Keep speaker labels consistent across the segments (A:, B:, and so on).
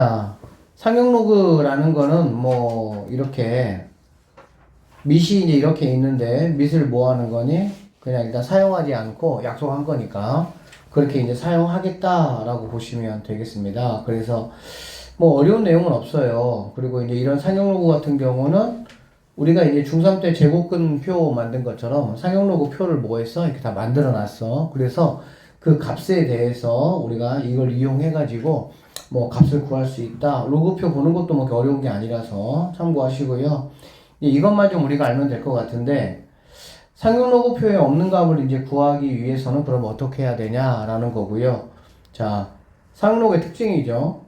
A: 자, 상용 로그라는 거는 뭐 이렇게 밑이 이제 이렇게 있는데 밑을 뭐 하는 거니? 그냥 일단 사용하지 않고 약속한 거니까 그렇게 이제 사용하겠다라고 보시면 되겠습니다. 그래서 뭐 어려운 내용은 없어요. 그리고 이제 이런 상용 로그 같은 경우는 우리가 이제 중3 때 제곱근 표 만든 것처럼 상용 로그 표를 뭐 했어? 이렇게 다 만들어 놨어. 그래서 그 값에 대해서 우리가 이걸 이용해 가지고 뭐 값을 구할 수 있다. 로그표 보는 것도 뭐 어려운 게 아니라서 참고하시고요. 이것만 좀 우리가 알면 될 것 같은데 상용 로그표에 없는 값을 이제 구하기 위해서는 그럼 어떻게 해야 되냐라는 거고요. 자, 상용 로그의 특징이죠.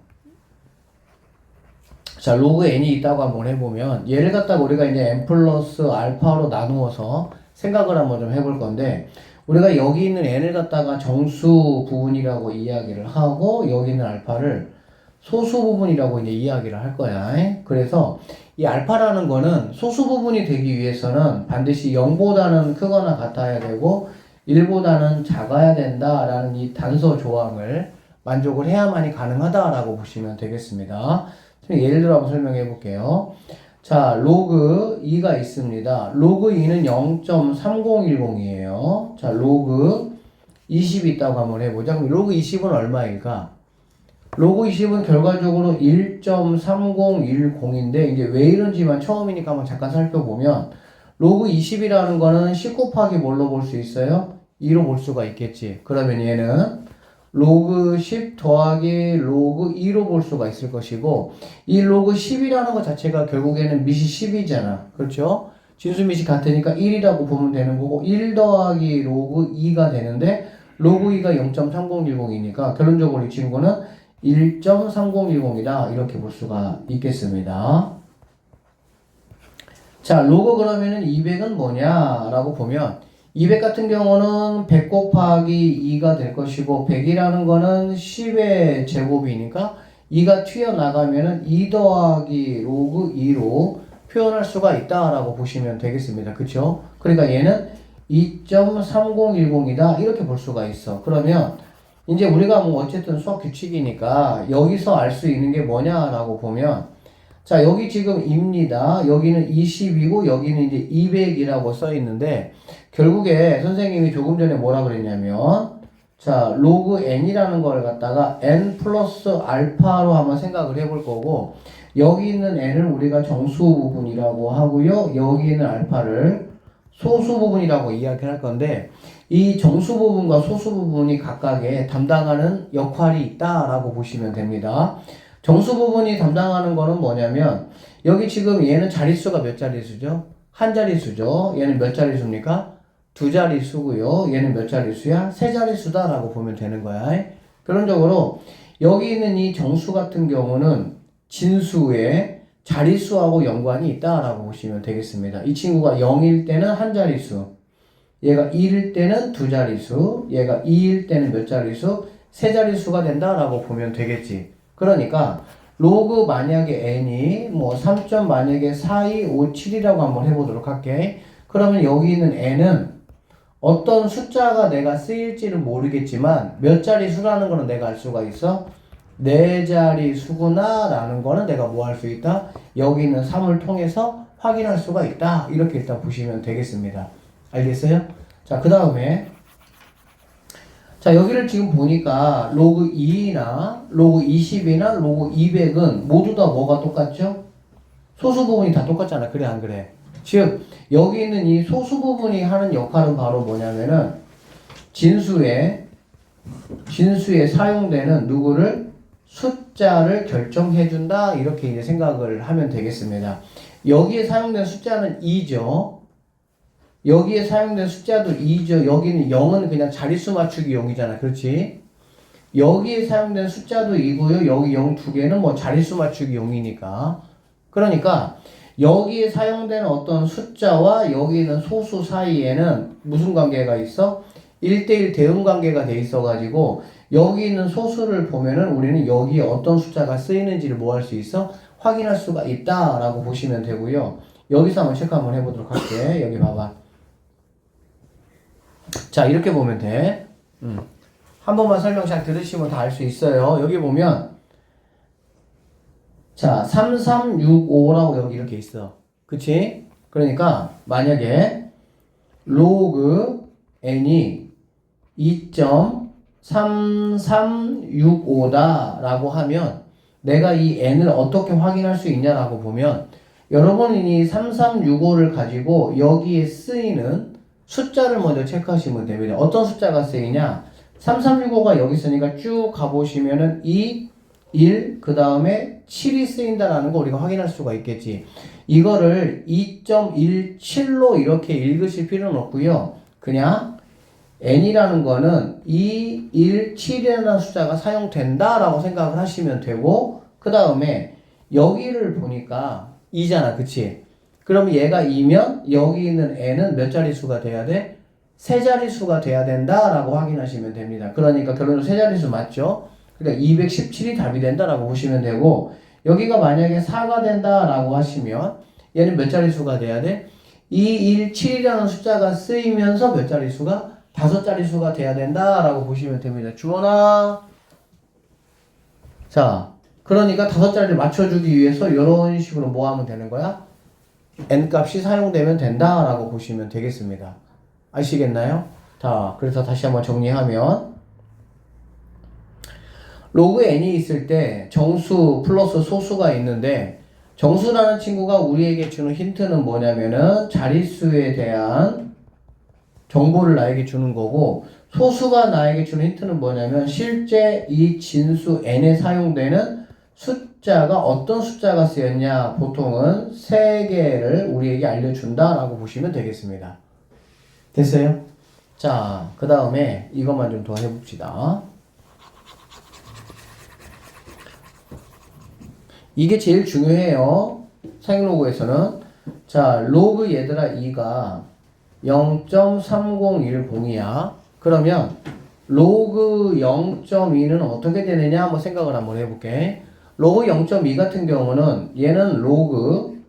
A: 자, 로그 n이 있다고 한번 해보면 얘를 갖다가 우리가 이제 n 플러스 알파로 나누어서 생각을 한번 좀 해볼 건데 우리가 여기 있는 n을 갖다가 정수 부분이라고 이야기를 하고 여기 있는 알파를 소수 부분이라고 이제 이야기를 할 거야. 그래서 이 알파라는 거는 소수 부분이 되기 위해서는 반드시 0보다는 크거나 같아야 되고 1보다는 작아야 된다라는 이 단서 조항을 만족을 해야만이 가능하다라고 보시면 되겠습니다. 예를 들어 한번 설명해 볼게요. 자, 로그 2가 있습니다. 로그 2는 0.3010이에요. 자, 로그 20이 있다고 한번 해보자. 그럼 로그 20은 얼마일까? 로그 20은 결과적으로 1.3010인데 이제 왜 이런지만 처음이니까 한번 잠깐 살펴보면 로그 20이라는 거는 10 곱하기 뭘로 볼 수 있어요? 2로 볼 수가 있겠지. 그러면 얘는 로그 10 더하기 로그 2로 볼 수가 있을 것이고 이 로그 10이라는 것 자체가 결국에는 밑이 10이잖아. 그렇죠? 진수 밑이 같으니까 1이라고 보면 되는 거고 1 더하기 로그 2가 되는데 로그 2가 0.3010이니까 결론적으로 이 친구는 1.3010이다. 이렇게 볼 수가 있겠습니다. 자, 로그 그러면은 200은 뭐냐라고 보면 200 같은 경우는 100 곱하기 2가 될 것이고 100이라는 거는 10의 제곱이니까 2가 튀어나가면은 2 더하기 로그 2로 표현할 수가 있다라고 보시면 되겠습니다. 그쵸? 그러니까 얘는 2.3010이다. 이렇게 볼 수가 있어. 그러면 이제 우리가 뭐 어쨌든 수학 규칙이니까 여기서 알 수 있는 게 뭐냐라고 보면 자, 여기 지금 입니다. 여기는 20이고 여기는 이제 200이라고 써 있는데 결국에 선생님이 조금 전에 뭐라 그랬냐면 자, 로그 n이라는 걸 갖다가 n 플러스 알파로 한번 생각을 해볼 거고 여기 있는 n을 우리가 정수 부분이라고 하고요. 여기 있는 알파를 소수 부분이라고 이야기할 건데 이 정수 부분과 소수 부분이 각각의 담당하는 역할이 있다라고 보시면 됩니다. 정수 부분이 담당하는 거는 뭐냐면 여기 지금 얘는 자릿수가 몇 자릿수죠? 한 자릿수죠. 얘는 몇 자릿수입니까? 두 자릿수고요. 얘는 몇 자릿수야? 세 자릿수다라고 보면 되는 거야. 결론적으로 여기 있는 이 정수 같은 경우는 진수의 자릿수하고 연관이 있다라고 보시면 되겠습니다. 이 친구가 0일 때는 한 자릿수, 얘가 1일 때는 두 자릿수, 얘가 2일 때는 몇 자릿수? 세 자릿수가 된다라고 보면 되겠지. 그러니까 로그 만약에 n이 뭐 3. 만약에 4257이라고 한번 해보도록 할게. 그러면 여기 있는 n은 어떤 숫자가 내가 쓰일지는 모르겠지만 몇 자리 수라는 거는 내가 알 수가 있어. 네 자리 수구나 라는 거는 내가 뭐 할 수 있다? 여기 있는 3을 통해서 확인할 수가 있다. 이렇게 일단 보시면 되겠습니다. 알겠어요? 자, 그 다음에 자, 여기를 지금 보니까 로그 2나 로그 20이나 로그 200은 모두 다 뭐가 똑같죠? 소수 부분이 다 똑같잖아. 그래 안 그래? 즉 여기 있는 이 소수 부분이 하는 역할은 바로 뭐냐면은 진수에 사용되는 누구를 숫자를 결정해 준다. 이렇게 이제 생각을 하면 되겠습니다. 여기에 사용된 숫자는 2죠. 여기에 사용된 숫자도 2죠. 여기는 0은 그냥 자릿수 맞추기 용이잖아. 그렇지? 여기에 사용된 숫자도 2고요. 여기 0 두 개는 뭐 자릿수 맞추기 용이니까. 그러니까 여기에 사용되는 어떤 숫자와 여기 있는 소수 사이에는 무슨 관계가 있어? 1대1 대응 관계가 돼 있어가지고 여기 있는 소수를 보면은 우리는 여기에 어떤 숫자가 쓰이는지를 뭐 할 수 있어? 확인할 수가 있다라고 보시면 되고요. 여기서 한번 체크 한번 해보도록 할게. 여기 봐봐. 자, 이렇게 보면 돼. 한 번만 설명 잘 들으시면 다 알 수 있어요. 여기 보면 자, 3365라고 여기 이렇게 있어. 그치? 그러니까 만약에 로그 n이 2.3365다 라고 하면 내가 이 n을 어떻게 확인할 수 있냐라고 보면 여러분이 이 3365를 가지고 여기에 쓰이는 숫자를 먼저 체크하시면 됩니다. 어떤 숫자가 쓰이냐? 3365가 여기 있으니까 쭉 가보시면은 2, 1, 그 다음에 7이 쓰인다라는 거 우리가 확인할 수가 있겠지. 이거를 2.17로 이렇게 읽으실 필요는 없고요. 그냥 n이라는 거는 2, 1, 7이라는 숫자가 사용된다라고 생각을 하시면 되고 그 다음에 여기를 보니까 2잖아. 그치? 그럼 얘가 2면 여기 있는 n은 몇 자릿수가 돼야 돼? 세 자릿수가 돼야 된다라고 확인하시면 됩니다. 그러니까 결론은 세 자릿수 맞죠? 그러니까 217이 답이 된다라고 보시면 되고 여기가 만약에 4가 된다라고 하시면 얘는 몇 자릿수가 돼야 돼? 2, 1, 7이라는 숫자가 쓰이면서 몇 자릿수가? 5자릿수가 돼야 된다라고 보시면 됩니다. 주원아. 자, 그러니까 5자리를 맞춰주기 위해서 이런 식으로 뭐 하면 되는 거야? n값이 사용되면 된다라고 보시면 되겠습니다. 아시겠나요? 자, 그래서 다시 한번 정리하면 로그 n이 있을 때 정수 플러스 소수가 있는데 정수라는 친구가 우리에게 주는 힌트는 뭐냐면은 자릿수에 대한 정보를 나에게 주는 거고 소수가 나에게 주는 힌트는 뭐냐면 실제 이 진수 n에 사용되는 숫자가 어떤 숫자가 쓰였냐 보통은 3개를 우리에게 알려준다라고 보시면 되겠습니다. 됐어요? 자, 그 다음에 이것만 좀 더 해봅시다. 이게 제일 중요해요. 사행로그에서는. 자, 로그 얘들아 2가 0.3010이야. 그러면 로그 0.2는 어떻게 되느냐 한번 생각을 한번 해볼게. 로그 0.2 같은 경우는 얘는 로그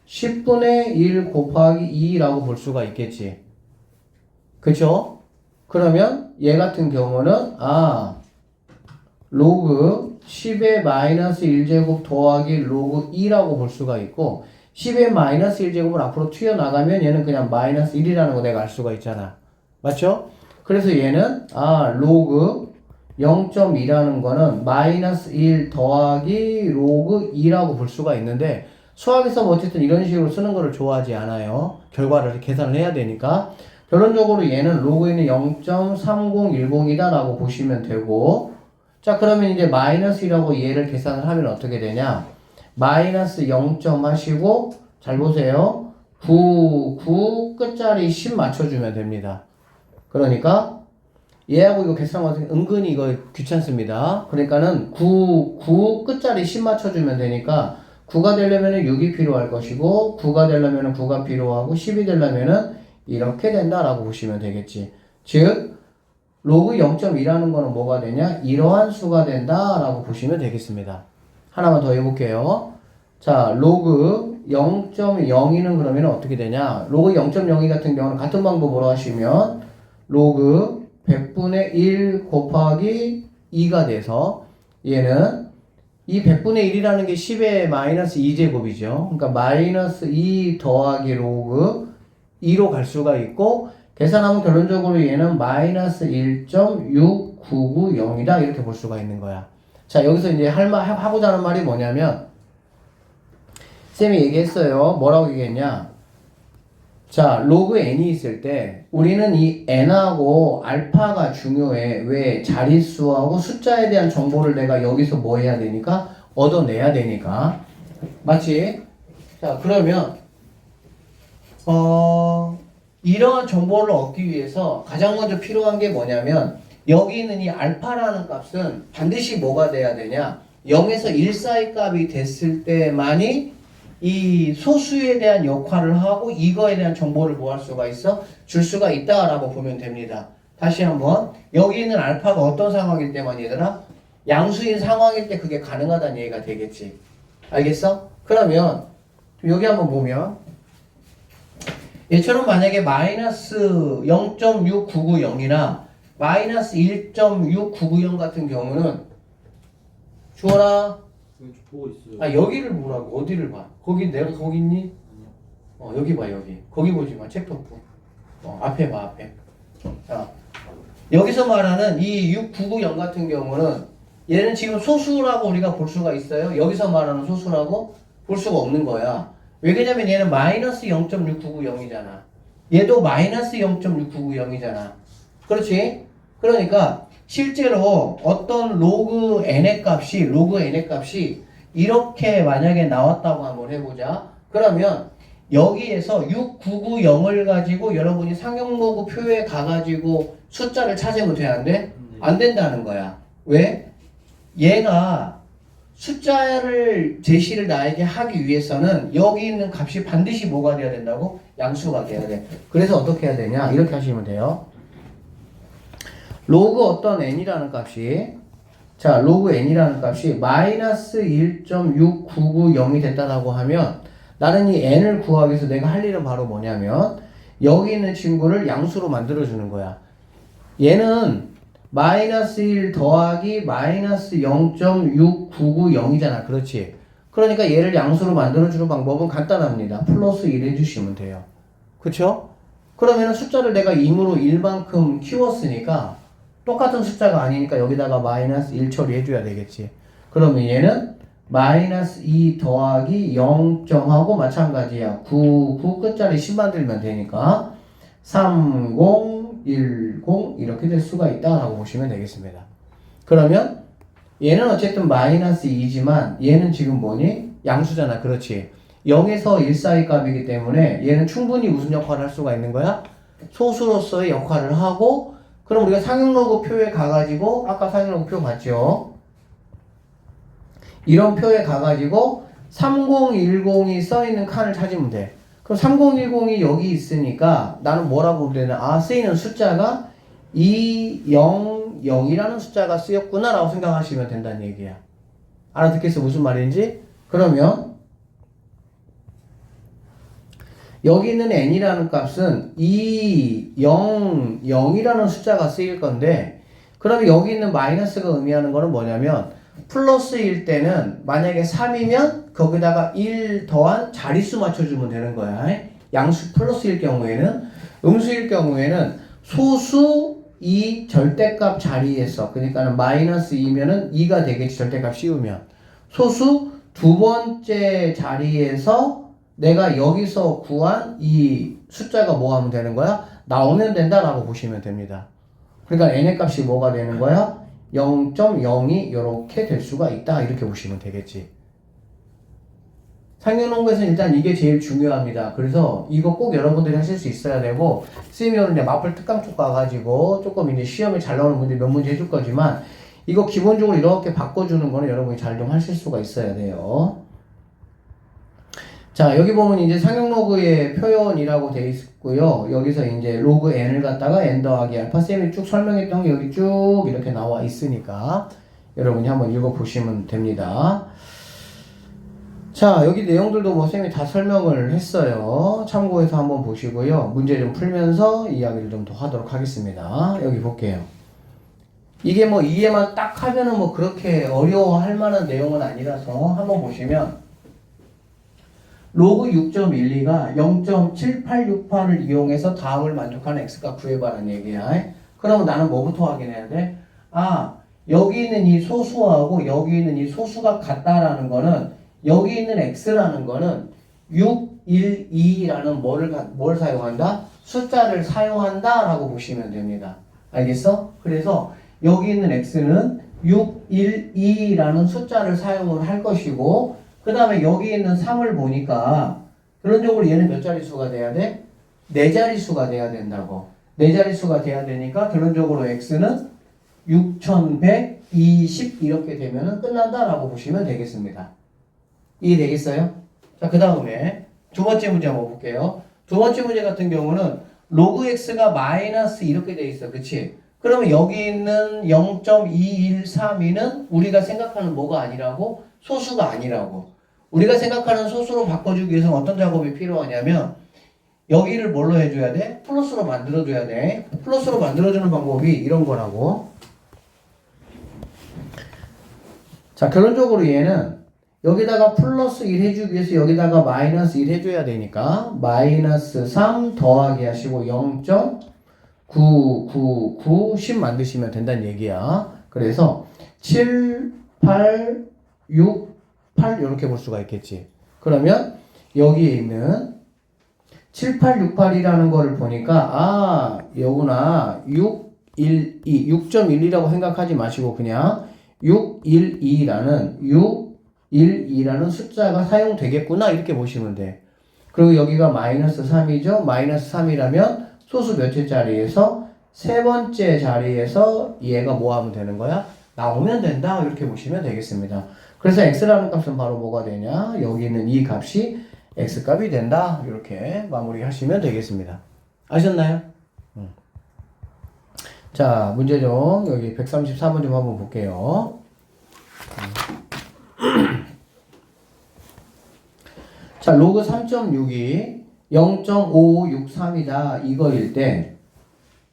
A: 10분의 1 곱하기 2라고 볼 수가 있겠지. 그쵸? 그러면 얘 같은 경우는 로그 10의 마이너스 1제곱 더하기 로그 2라고 볼 수가 있고 10의 마이너스 1제곱을 앞으로 튀어나가면 얘는 그냥 마이너스 1이라는 거 내가 알 수가 있잖아. 맞죠? 그래서 얘는 로그 0.2라는 거는 마이너스 1 더하기 로그 2라고 볼 수가 있는데 수학에서 뭐 어쨌든 이런 식으로 쓰는 거를 좋아하지 않아요. 결과를 계산을 해야 되니까. 결론적으로 얘는 로그에는 0.3010이다 라고 보시면 되고 자 그러면 이제 마이너스 1하고 얘를 계산을 하면 어떻게 되냐 마이너스 0점 하시고 잘 보세요 9 끝자리 10 맞춰주면 됩니다. 그러니까 얘하고 이거 계산하면 은근히 이거 귀찮습니다. 그러니까는 9 끝자리 10 맞춰주면 되니까 9가 되려면 6이 필요할 것이고 9가 되려면 9가 필요하고 10이 되려면 이렇게 된다라고 보시면 되겠지. 즉 로그 0.2라는 거는 뭐가 되냐? 이러한 수가 된다라고 보시면 되겠습니다. 하나만 더 해볼게요. 자, 로그 0.02는 그러면 어떻게 되냐? 로그 0.02 같은 경우는 같은 방법으로 하시면 로그 100분의 1 곱하기 2가 돼서 얘는 이 100분의 1이라는 게 10의 마이너스 2제곱이죠. 그러니까 마이너스 2 더하기 로그 2로 갈 수가 있고 계산하면 결론적으로 얘는 마이너스 1.6990이다 이렇게 볼 수가 있는 거야. 자 여기서 이제 하고자 하는 말이 뭐냐면 쌤이 얘기했어요. 뭐라고 얘기했냐 자 로그 n이 있을 때 우리는 이 n하고 알파가 중요해. 왜? 자릿수하고 숫자에 대한 정보를 내가 여기서 뭐 해야 되니까 얻어내야 되니까 맞지? 자 그러면 이러한 정보를 얻기 위해서 가장 먼저 필요한 게 뭐냐면 여기 있는 이 알파라는 값은 반드시 뭐가 돼야 되냐 0에서 1 사이 값이 됐을 때만이 이 소수에 대한 역할을 하고 이거에 대한 정보를 뭐 할 수가 있어? 줄 수가 있다라고 보면 됩니다. 다시 한번 여기 있는 알파가 어떤 상황일 때만 얘들아? 양수인 상황일 때 그게 가능하다는 얘기가 되겠지. 알겠어? 그러면 여기 한번 보면 얘처럼 만약에 마이너스 0.6990이나 마이너스 1.6990 같은 경우는 주어라
B: 좀 보고 있어요.
A: 아, 여기를 보라고. 어디를 봐? 거기 내가 거기 있니? 여기 봐, 여기. 거기 보지 마. 책 덮고. 앞에 봐, 앞에. 자, 여기서 말하는 이 6990 같은 경우는 얘는 지금 소수라고 우리가 볼 수가 있어요. 여기서 말하는 소수라고 볼 수가 없는 거야. 왜 그러냐면 얘는 마이너스 0.6990이잖아. 얘도 마이너스 0.6990이잖아. 그렇지? 그러니까 실제로 어떤 로그 n의 값이 이렇게 만약에 나왔다고 한번 해보자. 그러면 여기에서 6990을 가지고 여러분이 상용 로그 표에 가가지고 숫자를 찾으면 돼? 안 돼? 안 된다는 거야. 왜? 얘가 숫자를 제시를 나에게 하기 위해서는 여기 있는 값이 반드시 뭐가 돼야 된다고? 양수가 돼야 돼. 그래서 어떻게 해야 되냐? 이렇게 하시면 돼요. 로그 어떤 n이라는 값이 로그 n이라는 값이 마이너스 1.6990이 됐다라고 하면 나는 이 n을 구하기 위해서 내가 할 일은 바로 뭐냐면 여기 있는 친구를 양수로 만들어주는 거야. 얘는 마이너스 1 더하기 마이너스 0.6990이잖아. 그렇지? 그러니까 얘를 양수로 만들어주는 방법은 간단합니다. 플러스 1 해주시면 돼요. 그쵸? 그러면 숫자를 내가 임으로 1만큼 키웠으니까 똑같은 숫자가 아니니까 여기다가 마이너스 1 처리해줘야 되겠지. 그러면 얘는 마이너스 2 더하기 0점하고 마찬가지야. 9 끝자리 10 만들면 되니까 30, 10 이렇게 될 수가 있다라고 보시면 되겠습니다. 그러면 얘는 어쨌든 마이너스 2지만 얘는 지금 뭐니? 양수잖아. 그렇지? 0에서 1 사이 값이기 때문에 얘는 충분히 무슨 역할을 할 수가 있는 거야? 소수로서의 역할을 하고 그럼 우리가 상용 로그 표에 가가지고 아까 상용 로그 표 봤죠? 이런 표에 가가지고 3010이 써있는 칸을 찾으면 돼. 그럼 3010이 여기 있으니까 나는 뭐라고 그러냐? 쓰이는 숫자가 200이라는 숫자가 쓰였구나 라고 생각하시면 된다는 얘기야. 알아듣겠어? 무슨 말인지? 그러면 여기 있는 n이라는 값은 200이라는 숫자가 쓰일 건데 그러면 여기 있는 마이너스가 의미하는 거는 뭐냐면 플러스일 때는 만약에 3이면 거기다가 1 더한 자릿수 맞춰주면 되는 거야. 양수 플러스일 경우에는 음수일 경우에는 소수 2 절대값 자리에서 그러니까는 마이너스 2면은 2가 되겠지. 절대값 씌우면 소수 두 번째 자리에서 내가 여기서 구한 이 숫자가 뭐 하면 되는 거야? 나오면 된다라고 보시면 됩니다. 그러니까 n의 값이 뭐가 되는 거야? 0.02 이렇게 될 수가 있다 이렇게 보시면 되겠지. 상용농구에서는 일단 이게 제일 중요합니다. 그래서 이거 꼭 여러분들이 하실 수 있어야 되고 쌤이 오늘 이제 마플 특강 쪽 가가지고 조금 이제 시험에 잘 나오는 문제 몇 문제 해줄 거지만 이거 기본적으로 이렇게 바꿔주는 거는 여러분이 잘 좀 하실 수가 있어야 돼요. 자, 여기 보면 이제 상용 로그의 표현이라고 되어 있고요. 여기서 이제 로그 n을 갖다가 n 더하기 알파 쌤이 쭉 설명했던 게 여기 쭉 이렇게 나와 있으니까 여러분이 한번 읽어보시면 됩니다. 자, 여기 내용들도 뭐 쌤이 다 설명을 했어요. 참고해서 한번 보시고요. 문제 좀 풀면서 이야기를 좀 더 하도록 하겠습니다. 여기 볼게요. 이게 뭐 이해만 딱 하면은 뭐 그렇게 어려워할 만한 내용은 아니라서 한번 보시면 로그 6.12가 0.7868을 이용해서 다음을 만족하는 x값 구해봐라는 얘기야. 그러면 나는 뭐부터 확인해야 돼? 여기 있는 이 소수하고 여기 있는 이 소수가 같다라는 거는 여기 있는 x라는 거는 612라는 뭘 사용한다? 숫자를 사용한다 라고 보시면 됩니다. 알겠어? 그래서 여기 있는 x는 612라는 숫자를 사용을 할 것이고 그 다음에 여기 있는 3을 보니까 결론적으로 얘는 몇 자릿수가 돼야 돼? 4자릿수가 돼야 된다고. 4자릿수가 돼야 되니까 결론적으로 x는 6120 이렇게 되면 끝난다라고 보시면 되겠습니다. 이해되겠어요? 자, 그 다음에 두 번째 문제 한번 볼게요. 두 번째 문제 같은 경우는 로그 x가 마이너스 이렇게 돼 있어. 그치? 그러면 여기 있는 0.2132는 우리가 생각하는 뭐가 아니라고? 소수가 아니라고. 우리가 생각하는 소수로 바꿔주기 위해서는 어떤 작업이 필요하냐면 여기를 뭘로 해줘야 돼? 플러스로 만들어줘야 돼. 플러스로 만들어주는 방법이 이런 거라고. 자, 결론적으로 얘는 여기다가 플러스 1 해주기 위해서 여기다가 마이너스 1 해줘야 되니까 마이너스 3 더하기 하시고 0.999 10 만드시면 된다는 얘기야. 그래서 7, 8, 6, 8 이렇게 볼 수가 있겠지. 그러면 여기에 있는 7868이라는 거를 보니까 요구나 612 6.12라고 생각하지 마시고 그냥 612라는 숫자가 사용되겠구나 이렇게 보시면 돼. 그리고 여기가 마이너스 3이죠. 마이너스 3이라면 소수 몇째 자리에서 세 번째 자리에서 얘가 뭐 하면 되는 거야? 나오면 된다 이렇게 보시면 되겠습니다. 그래서 x라는 값은 바로 뭐가 되냐? 여기 있는 이 값이 x값이 된다 이렇게 마무리하시면 되겠습니다. 아셨나요? 자, 문제좀 여기 134번 좀 한번 볼게요. 자, 로그 3.6이 0.5563이다 이거일 때,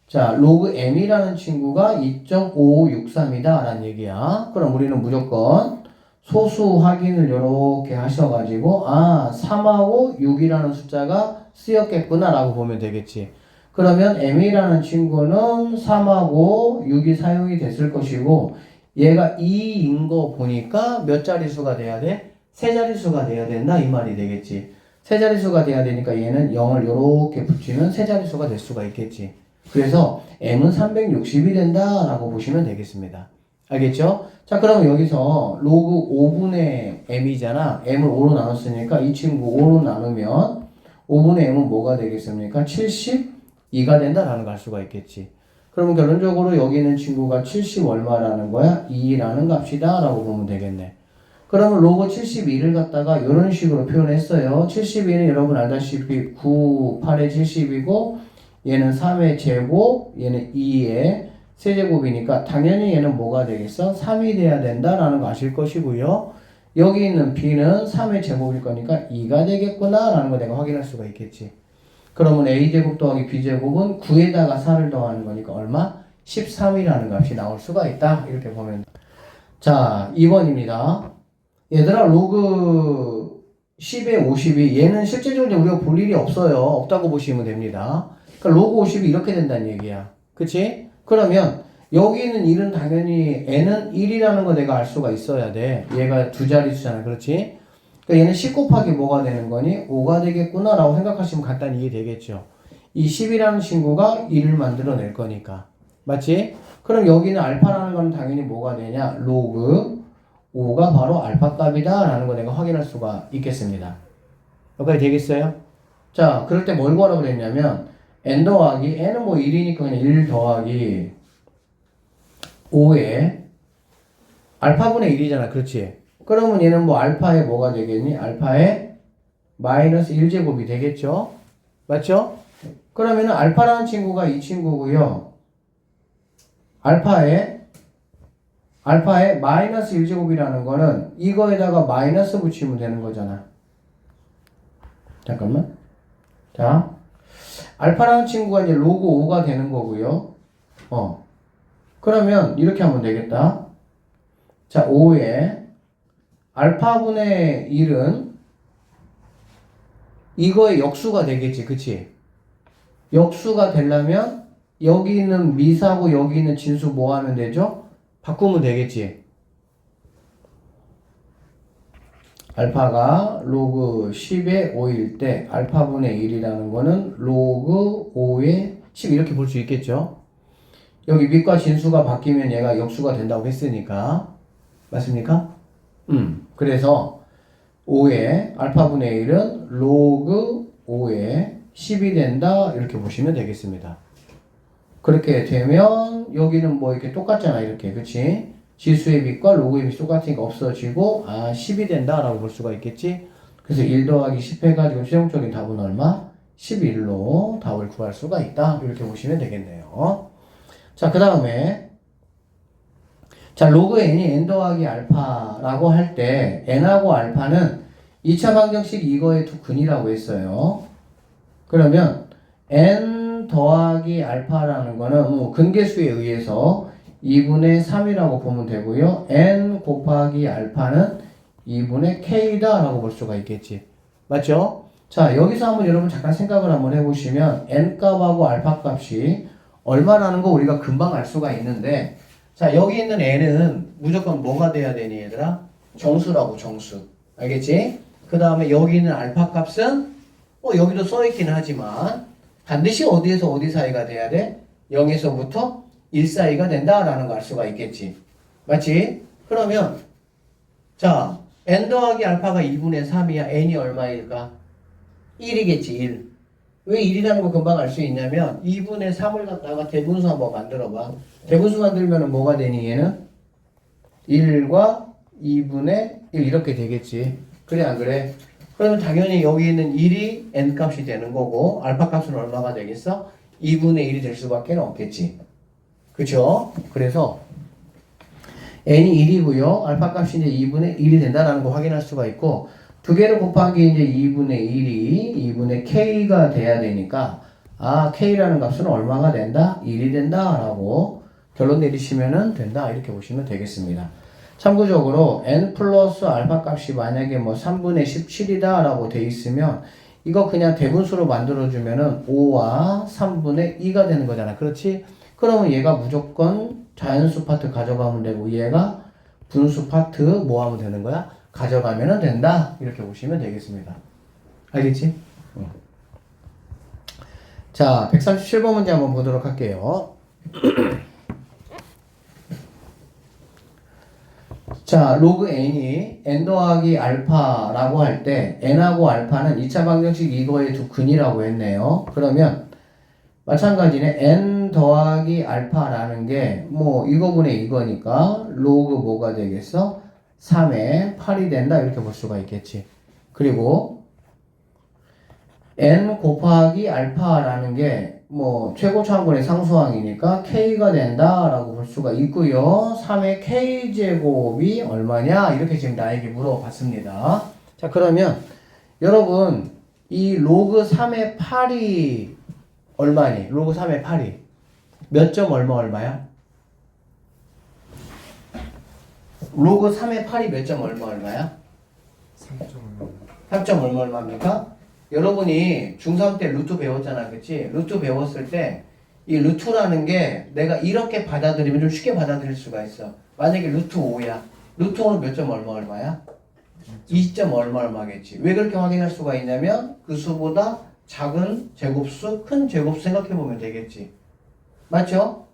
A: 자, 로그 m이라는 친구가 2.5563이다 라는 얘기야. 그럼 우리는 무조건 소수 확인을 이렇게 하셔가지고 3하고 6이라는 숫자가 쓰였겠구나 라고 보면 되겠지. 그러면 m이라는 친구는 3하고 6이 사용이 됐을 것이고 얘가 2인 거 보니까 몇 자릿수가 돼야 돼? 세 자릿수가 돼야 된다 이 말이 되겠지. 세 자릿수가 돼야 되니까 얘는 0을 이렇게 붙이면 세 자릿수가 될 수가 있겠지. 그래서 m은 360이 된다 라고 보시면 되겠습니다. 알겠죠? 자, 그럼 여기서 로그 5분의 m이잖아. m을 5로 나눴으니까 이 친구 5로 나누면 5분의 m은 뭐가 되겠습니까? 72가 된다라는 걸 알 수가 있겠지. 그러면 결론적으로 여기 있는 친구가 70 얼마라는 거야? 2라는 값이다 라고 보면 되겠네. 그러면 로그 72를 갖다가 이런 식으로 표현했어요. 72는 여러분 알다시피 9, 8의 70이고 얘는 3의 제곱, 얘는 2의 세제곱이니까 당연히 얘는 뭐가 되겠어? 3이 돼야 된다라는 거 아실 것이고요. 여기 있는 b는 3의 제곱일 거니까 2가 되겠구나 라는 거 내가 확인할 수가 있겠지. 그러면 a제곱 더하기 b제곱은 9에다가 4를 더하는 거니까 얼마? 13이라는 값이 나올 수가 있다. 이렇게 보면. 자, 2번입니다. 얘들아, 로그 10에 50이 얘는 실제적으로 우리가 볼 일이 없어요. 없다고 보시면 됩니다. 그러니까 로그 50이 이렇게 된다는 얘기야. 그치? 그러면 여기 있는 1은 당연히 n은 1이라는 거 내가 알 수가 있어야 돼. 얘가 두 자릿수잖아. 그렇지? 그러니까 얘는 10 곱하기 뭐가 되는 거니? 5가 되겠구나 라고 생각하시면 간단히 이해되겠죠. 이 10이라는 친구가 1을 만들어낼 거니까. 맞지? 그럼 여기는 알파라는 건 당연히 뭐가 되냐? 로그 5가 바로 알파 값이다 라는 거 내가 확인할 수가 있겠습니다. 여기까지 되겠어요? 자, 그럴 때 뭘 구하라고 그랬냐면 n 더하기 n은 뭐 1이니까 그냥 1 더하기 5에 알파분의 1이잖아. 그렇지? 그러면 얘는 뭐 알파에 뭐가 되겠니? 알파에 마이너스 1제곱이 되겠죠? 맞죠? 그러면은 알파라는 친구가 이 친구고요. 알파에 마이너스 1제곱이라는 거는 이거에다가 마이너스 붙이면 되는 거잖아. 잠깐만. 자, 알파라는 친구가 이제 로그 5가 되는 거고요. 그러면 이렇게 하면 되겠다. 자, 5에 알파분의 1은 이거의 역수가 되겠지. 그치? 역수가 되려면 여기 있는 미사고 여기 있는 진수 뭐 하면 되죠? 바꾸면 되겠지. 알파가 로그 10의 5일 때 알파분의 1이라는 거는 로그 5의 10 이렇게 볼 수 있겠죠. 여기 밑과 진수가 바뀌면 얘가 역수가 된다고 했으니까. 맞습니까? 그래서 5의 알파분의 1은 로그 5의 10이 된다 이렇게 보시면 되겠습니다. 그렇게 되면 여기는 뭐 이렇게 똑같잖아. 이렇게. 그치? 지수의 밑과 로그의 밑이 똑같으니까 없어지고 10이 된다라고 볼 수가 있겠지. 그래서 1 더하기 10 해가지고 최종적인 답은 얼마? 11로 답을 구할 수가 있다. 이렇게 보시면 되겠네요. 자, 그 다음에 자, 로그 n이 n 더하기 알파라고 할 때 n하고 알파는 2차 방정식 이거의 두 근이라고 했어요. 그러면 n 더하기 알파라는 거는 근계수에 의해서 2분의 3이라고 보면 되고요. n 곱하기 알파는 2분의 k다 라고 볼 수가 있겠지. 맞죠? 자, 여기서 한번 여러분 잠깐 생각을 한번 해보시면 n 값하고 알파 값이 얼마라는 거 우리가 금방 알 수가 있는데, 자, 여기 있는 n은 무조건 뭐가 돼야 되니 얘들아? 정수라고, 정수. 알겠지? 그 다음에 여기 있는 알파 값은 여기도 써있긴 하지만 반드시 어디에서 어디 사이가 돼야 돼? 0에서부터 1 사이가 된다라는 거 알 수가 있겠지. 맞지? 그러면 자, n 더하기 알파가 2분의 3이야. n이 얼마일까? 1이겠지, 1. 왜 1이라는 거 금방 알 수 있냐면 2분의 3을 갖다가 대분수 한번 만들어봐. 대분수 만들면 뭐가 되니 얘는? 1과 2분의 1 이렇게 되겠지. 그래 안 그래? 그러면 당연히 여기 있는 1이 n 값이 되는 거고 알파 값은 얼마가 되겠어? 2분의 1이 될 수밖에 없겠지. 그쵸? 그래서 n이 1이고요. 알파 값이 이제 2분의 1이 된다라는 거 확인할 수가 있고, 두 개를 곱한 게 이제 2분의 1이 2분의 k가 돼야 되니까, 아, k라는 값은 얼마가 된다? 1이 된다라고 결론 내리시면 된다. 이렇게 보시면 되겠습니다. 참고적으로 n 플러스 알파 값이 만약에 뭐 3분의 17이다 라고 돼 있으면 이거 그냥 대분수로 만들어주면은 5와 3분의 2가 되는 거잖아. 그렇지? 그러면 얘가 무조건 자연수 파트 가져가면 되고 얘가 분수 파트 뭐 하면 되는 거야? 가져가면 된다. 이렇게 보시면 되겠습니다. 알겠지? 자, 137번 문제 한번 보도록 할게요. 자, 로그 n이 n 더하기 알파라고 할 때 n하고 알파는 2차 방정식 이거의 두 근이라고 했네요. 그러면 마찬가지네. n 더하기 알파라는 게 뭐 이거분의 이거니까 로그 뭐가 되겠어? 3의 8이 된다 이렇게 볼 수가 있겠지. 그리고 n 곱하기 알파라는 게 뭐 최고차원의 상수항이니까 k가 된다라고 볼 수가 있고요. 3의 k제곱이 얼마냐 이렇게 지금 나에게 물어봤습니다. 자, 그러면 여러분 이 로그 3의 8이 얼마니? 로그 3의 8이 몇 점 얼마야? 로그 3의 8이 몇 점 얼마야? 3점 얼마입니까? 여러분이 중3 때 루트 배웠잖아. 그치? 루트 배웠을 때 이 루트라는 게 내가 이렇게 받아들이면 좀 쉽게 받아들일 수가 있어. 만약에 루트 5야. 루트 5는 몇 점 얼마야? 2점 얼마겠지. 왜 그렇게 확인할 수가 있냐면 그 수보다 작은 제곱수, 큰 제곱수 생각해보면 되겠지. 맞죠?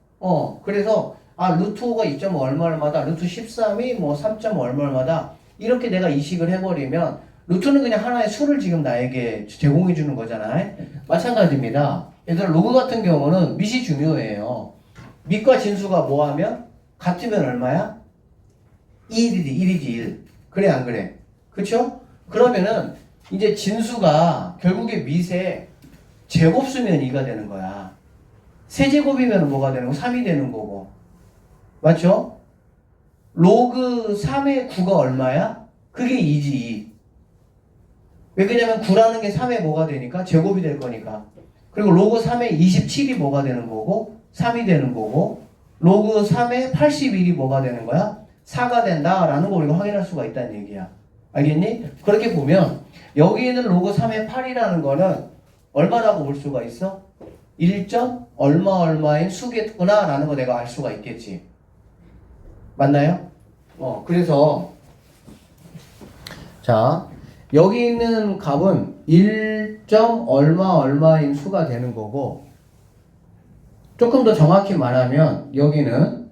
A: 그래서 루트 5가 2점 얼마다, 루트 13이 뭐 3점 얼마다 이렇게 내가 이식을 해버리면 루트는 그냥 하나의 수를 지금 나에게 제공해 주는 거잖아요. 마찬가지입니다. 얘들아, 로그 같은 경우는 밑이 중요해요. 밑과 진수가 뭐하면 같으면 얼마야? 1이지 1. 그래 안 그래? 그쵸? 그러면은 이제 진수가 결국에 밑에 제곱수면 2가 되는 거야. 세제곱이면 뭐가 되는 거? 3이 되는 거고. 맞죠? 로그 3의 9가 얼마야? 그게 2지 2. 왜 그러냐면 9라는 게 3의 뭐가 되니까? 제곱이 될 거니까. 그리고 로그 3의 27이 뭐가 되는 거고? 3이 되는 거고. 로그 3의 81이 뭐가 되는 거야? 4가 된다라는 거 우리가 확인할 수가 있다는 얘기야. 알겠니? 그렇게 보면 여기 있는 로그 3의 8이라는 거는 얼마라고 볼 수가 있어? 1점 얼마인 수겠구나 라는 거 내가 알 수가 있겠지. 맞나요? 그래서 자, 여기 있는 값은 1점 얼마인 수가 되는 거고, 조금 더 정확히 말하면 여기는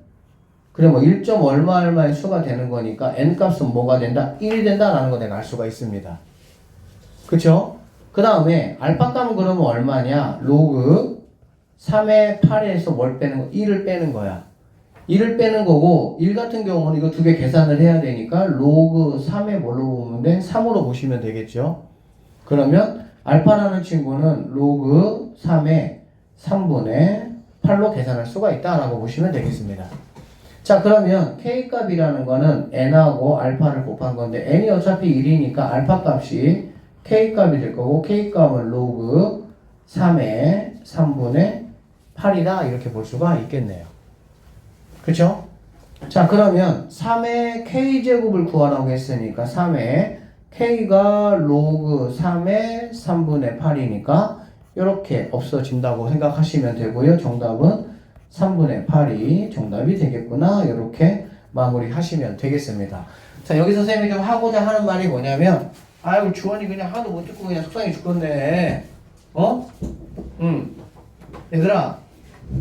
A: 그래 뭐 1점 얼마인 수가 되는 거니까 n 값은 뭐가 된다? 1이 된다라는 거 내가 알 수가 있습니다. 그쵸? 그 다음에 알파 값은 그러면 얼마냐? 로그 3의 8에서 뭘 빼는 거? 1을 빼는 거야. 1을 빼는 거고, 1 같은 경우는 이거 두 개 계산을 해야 되니까 로그 3에 뭘로 보면 돼? 3으로 보시면 되겠죠. 그러면 알파라는 친구는 로그 3의 3분의 8로 계산할 수가 있다라고 보시면 되겠습니다. 자, 그러면 k값이라는 거는 n하고 알파를 곱한 건데 n이 어차피 1이니까 알파 값이 k값이 될 거고, k값은 로그 3의 3분의 8이다 이렇게 볼 수가 있겠네요. 그쵸? 자, 그러면 3의 k제곱을 구하라고 했으니까 3의 k가 로그 3의 3분의 8이니까 이렇게 없어진다고 생각하시면 되고요. 정답은 3분의 8이 정답이 되겠구나. 이렇게 마무리하시면 되겠습니다. 자, 여기서 선생님이 좀 하고자 하는 말이 뭐냐면, 아이고, 주원이 그냥 하도 못 듣고 그냥 속상해 죽겠네. 어? 얘들아,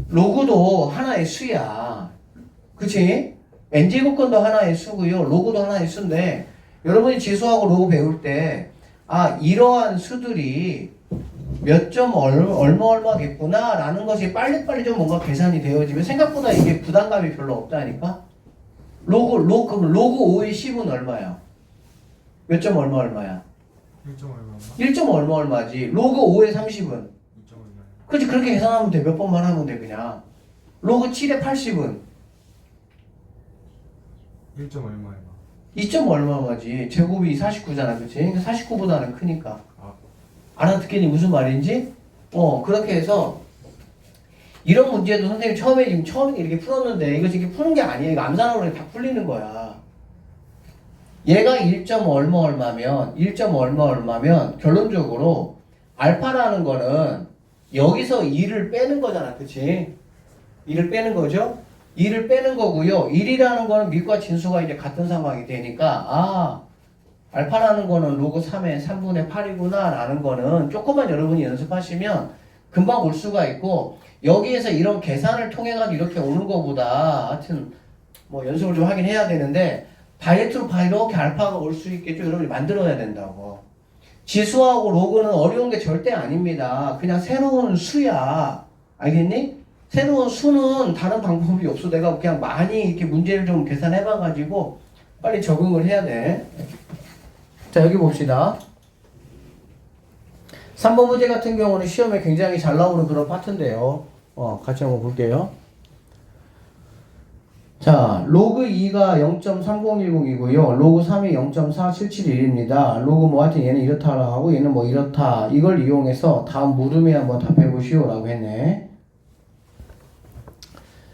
A: 로그도 하나의 수야. 그치? n제곱근도 하나의 수고요. 로그도 하나의 수인데, 여러분이 지수하고 로그 배울 때, 아, 이러한 수들이 몇 점 얼마겠구나 라는 것이 빨리빨리 좀 뭔가 계산이 되어지면 생각보다 이게 부담감이 별로 없다니까? 그럼 로그 5의 10은 얼마야? 몇 점 얼마야? 1점 얼마지? 로그 5의 30은? 그치, 그렇게 계산하면 돼. 몇 번만 하면 돼, 그냥. 로그 7의 80은?
B: 1점 얼마?
A: 2점 얼마지? 제곱이 49잖아, 그치? 그러니까 49보다는 크니까. 알아듣겠니? 무슨 말인지? 그렇게 해서, 이런 문제도 선생님 처음에 이렇게 풀었는데, 이거 지금 푸는 게 아니야. 이거 암산으로 다 풀리는 거야. 얘가 1점 얼마면, 1점 얼마면, 결론적으로, 알파라는 거는, 여기서 2를 빼는 거잖아, 그치? 2를 빼는 거죠? 2를 빼는 거고요. 1이라는 거는 밑과 진수가 이제 같은 상황이 되니까, 알파라는 거는 로그 3의 3분의 8이구나 라는 거는 조금만 여러분이 연습하시면 금방 올 수가 있고, 여기에서 이런 계산을 통해 가지고 이렇게 오는 거보다 하여튼 뭐 연습을 좀 하긴 해야 되는데, 다이렉트로 이렇게 알파가 올 수 있게 좀 여러분이 만들어야 된다고. 지수하고 로그는 어려운 게 절대 아닙니다. 그냥 새로운 수야. 알겠니? 새로운 수는 다른 방법이 없어. 내가 그냥 많이 이렇게 문제를 좀 계산해봐가지고 빨리 적응을 해야 돼. 자, 여기 봅시다. 3번 문제 같은 경우는 시험에 굉장히 잘 나오는 그런 파트인데요. 같이 한번 볼게요. 자, 로그 2가 0.3010이고요. 로그 3이 0.4771입니다. 로그 뭐 하여튼 얘는 이렇다 하고 얘는 뭐 이렇다. 이걸 이용해서 다음 물음에 한번 답해보시오 라고 했네.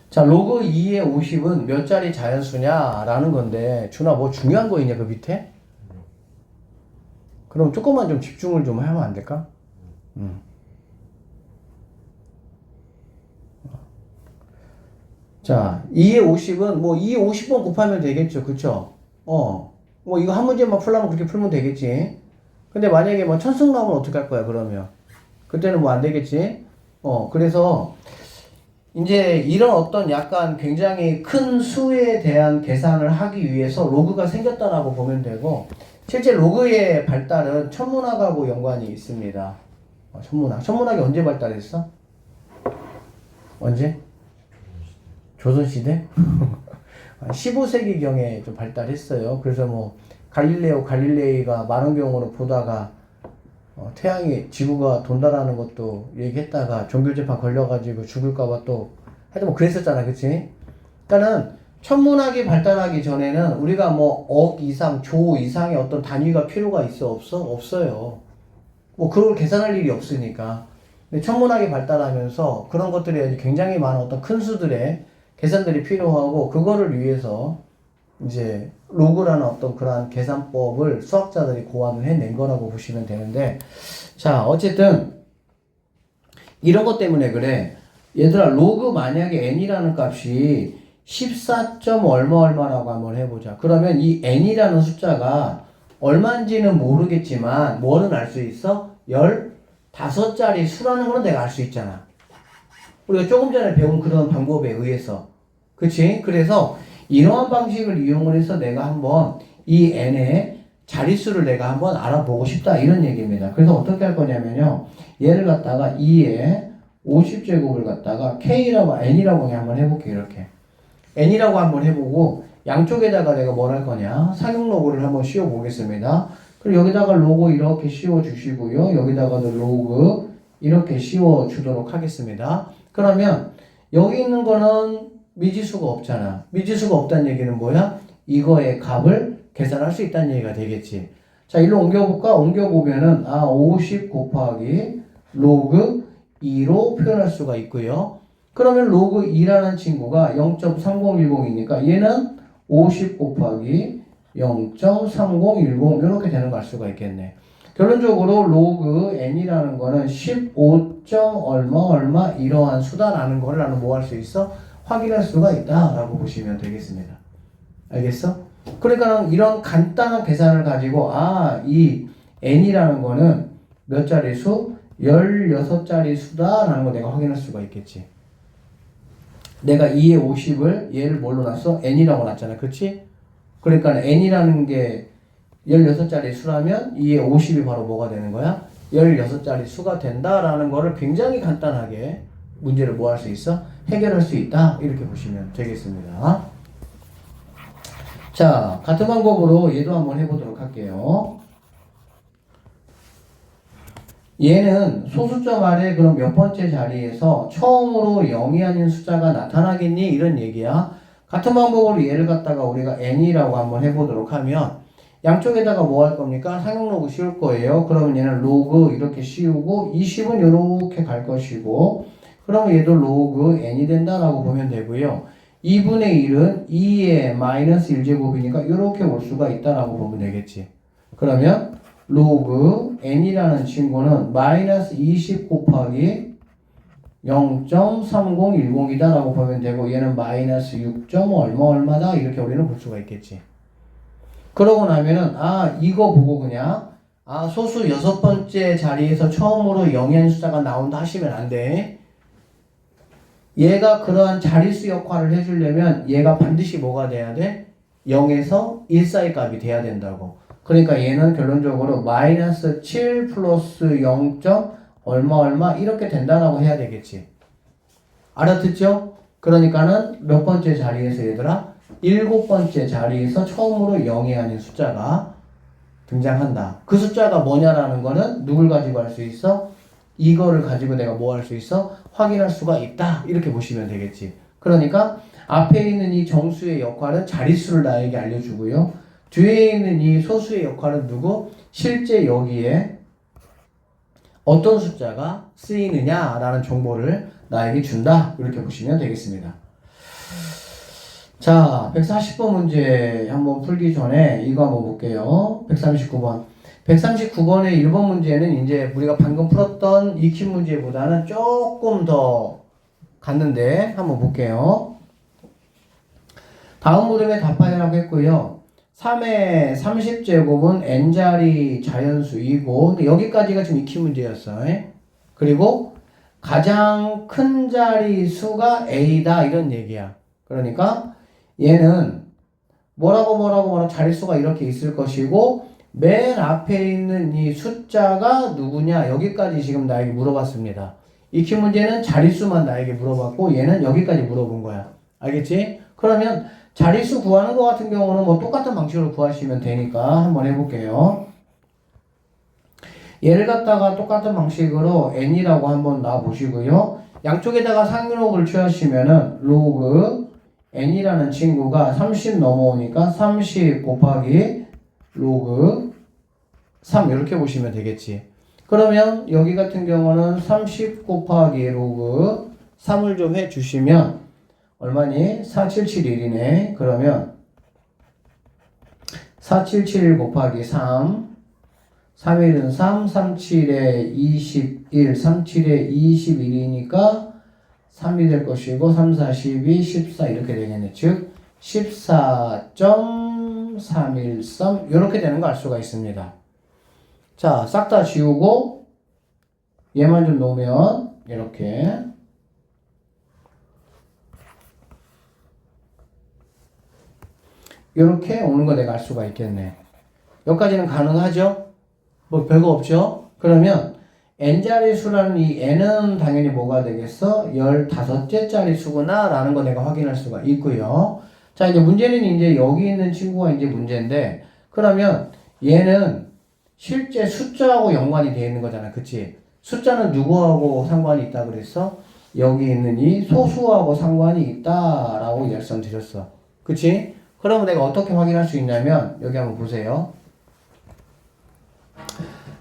A: 자, 로그 2의 50은 몇 자리 자연수냐 라는 건데, 준아 뭐 중요한 거 있냐 그 밑에? 그럼 조금만 좀 집중을 좀 하면 안 될까? 자, 2의 50은 뭐 2의 50번 곱하면 되겠죠. 그쵸? 뭐 이거 한 문제만 풀려면 그렇게 풀면 되겠지. 근데 만약에 뭐 천승 나오면 어떡할 거야, 그러면? 그때는 뭐 안 되겠지? 그래서 이제 이런 어떤 약간 굉장히 큰 수에 대한 계산을 하기 위해서 로그가 생겼다라고 보면 되고, 실제 로그의 발달은 천문학하고 연관이 있습니다. 천문학이 언제 발달했어? 언제? 조선시대? 15세기경에 좀 발달했어요. 그래서 뭐 갈릴레이가 망원경으로 보다가 태양이 지구가 돈다라는 것도 얘기했다가 종교재판 걸려가지고 죽을까봐 또 하여튼 뭐 그랬었잖아, 그치? 그러니까는 천문학이 발달하기 전에는 우리가 뭐 억 이상, 조 이상의 어떤 단위가 필요가 있어? 없어요. 뭐 그걸 계산할 일이 없으니까. 근데 천문학이 발달하면서 그런 것들이 굉장히 많은 어떤 큰 수들의 계산들이 필요하고, 그거를 위해서 이제 로그라는 어떤 그러한 계산법을 수학자들이 고안을 해낸 거라고 보시면 되는데, 자, 어쨌든 이런 것 때문에 그래. 얘들아, 로그 만약에 n이라는 값이 14점 얼마라고 한번 해보자. 그러면 이 n이라는 숫자가 얼마인지는 모르겠지만 뭐는 알 수 있어? 15자리 수라는 거는 내가 알 수 있잖아. 우리가 조금 전에 배운 그런 방법에 의해서. 그치? 그래서 이러한 방식을 이용을 해서 내가 한번 이 n의 자릿수를 내가 한번 알아보고 싶다, 이런 얘기입니다. 그래서 어떻게 할 거냐면요, 얘를 갖다가 2의 50제곱을 갖다가 n이라고 그냥 한번 해볼게요. 이렇게 n이라고 한번 해보고, 양쪽에다가 내가 뭘 할 거냐, 상용 로그를 한번 씌워 보겠습니다. 그리고 여기다가 로그 이렇게 씌워 주시고요, 여기다가도 로그 이렇게 씌워 주도록 하겠습니다. 그러면 여기 있는 거는 미지수가 없잖아. 미지수가 없다는 얘기는 뭐야? 이거의 값을 계산할 수 있다는 얘기가 되겠지. 자, 일로 옮겨볼까? 옮겨보면은 50 곱하기 로그 2로 표현할 수가 있고요. 그러면 로그 2라는 친구가 0.3010이니까 얘는 50 곱하기 0.3010 이렇게 되는 걸 알 수가 있겠네. 결론적으로 로그 n이라는 거는 15. 얼마 얼마 이러한 수다라는 걸 나는 뭐 할 수 있어? 확인할 수가 있다라고 보시면 되겠습니다. 알겠어? 그러니까 이런 간단한 계산을 가지고 이 n이라는 거는 몇 자리 수? 16자리 수다라는 거 내가 확인할 수가 있겠지. 내가 2에 50을 얘를 뭘로 놨어? n이라고 놨잖아. 그치? 그러니까 n이라는 게 16자리 수라면 2에 50이 바로 뭐가 되는 거야? 16자리 수가 된다라는 거를 굉장히 간단하게 문제를 뭐 할 수 있어? 해결할 수 있다. 이렇게 보시면 되겠습니다. 자, 같은 방법으로 얘도 한번 해보도록 할게요. 얘는 소수점 아래 그럼 몇 번째 자리에서 처음으로 0이 아닌 숫자가 나타나겠니? 이런 얘기야. 같은 방법으로 얘를 갖다가 우리가 n이라고 한번 해보도록 하면 양쪽에다가 뭐 할 겁니까? 상용 로그 씌울 거예요. 그러면 얘는 로그 이렇게 씌우고 20은 이렇게 갈 것이고 그러면 얘도 로그 n이 된다라고 보면 되고요. 2분의 1은 2의 마이너스 1제곱이니까 이렇게 올 수가 있다라고 보면 되겠지. 그러면 로그 n이라는 친구는 마이너스 20 곱하기 0.3010이다라고 보면 되고 얘는 마이너스 6. 얼마다 이렇게 우리는 볼 수가 있겠지. 그러고 나면은 이거 보고 그냥 소수 6번째 자리에서 처음으로 0의 숫자가 나온다 하시면 안 돼. 얘가 그러한 자릿수 역할을 해주려면 얘가 반드시 뭐가 돼야 돼? 0에서 1 사이 값이 돼야 된다고. 그러니까 얘는 결론적으로 마이너스 7 플러스 0. 얼마 이렇게 된다라고 해야 되겠지. 알아듣죠? 그러니까는 몇 번째 자리에서 얘들아? 7번째 자리에서 처음으로 0이 아닌 숫자가 등장한다. 그 숫자가 뭐냐라는 거는 누굴 가지고 할 수 있어? 이거를 가지고 내가 뭐 할 수 있어? 확인할 수가 있다. 이렇게 보시면 되겠지. 그러니까 앞에 있는 이 정수의 역할은 자릿수를 나에게 알려주고요. 뒤에 있는 이 소수의 역할은 누구? 실제 여기에 어떤 숫자가 쓰이느냐라는 정보를 나에게 준다. 이렇게 보시면 되겠습니다. 자, 140번 문제 한번 풀기 전에 이거 한번 볼게요. 139번. 139번의 1번 문제는 이제 우리가 방금 풀었던 익힌 문제보다는 조금 더 갔는데 한번 볼게요. 다음 물음에 답하라고 했고요. 3의 30제곱은 n자리 자연수이고 여기까지가 지금 익힌 문제였어요. 그리고 가장 큰 자리 수가 a다 이런 얘기야. 그러니까 얘는 뭐라고 자릿수가 이렇게 있을 것이고 맨 앞에 있는 이 숫자가 누구냐 여기까지 지금 나에게 물어봤습니다. 익힌 문제는 자릿수만 나에게 물어봤고 얘는 여기까지 물어본 거야. 알겠지? 그러면 자릿수 구하는 것 같은 경우는 뭐 똑같은 방식으로 구하시면 되니까 한번 해볼게요. 얘를 갖다가 똑같은 방식으로 n이라고 한번 놔보시고요. 양쪽에다가 상록을 취하시면은 로그 n이라는 친구가 30 넘어오니까 30 곱하기 로그 3 이렇게 보시면 되겠지. 그러면 여기 같은 경우는 30 곱하기 로그 3을 좀 해주시면 얼마니? 4771이네. 그러면 4771 곱하기 3 3일은 3, 37에 21, 37에 21이니까 3이 될 것이고 3, 4, 12, 14 이렇게 되겠네. 즉 14.313 이렇게 되는 거 알 수가 있습니다. 자, 싹 다 지우고 얘만 좀 놓으면 이렇게 오는 거 내가 알 수가 있겠네. 여기까지는 가능하죠? 뭐 별거 없죠? 그러면 n자리 수라는 이 n은 당연히 뭐가 되겠어? 15째 자리 수구나 라는 거 내가 확인할 수가 있고요. 자, 이제 문제는 이제 여기 있는 친구가 이제 문제인데 그러면 얘는 실제 숫자하고 연관이 되어 있는 거잖아. 그치? 숫자는 누구하고 상관이 있다 그랬어? 여기 있는 이 소수하고 상관이 있다라고 말씀드렸어. 그치? 그러면 내가 어떻게 확인할 수 있냐면 여기 한번 보세요.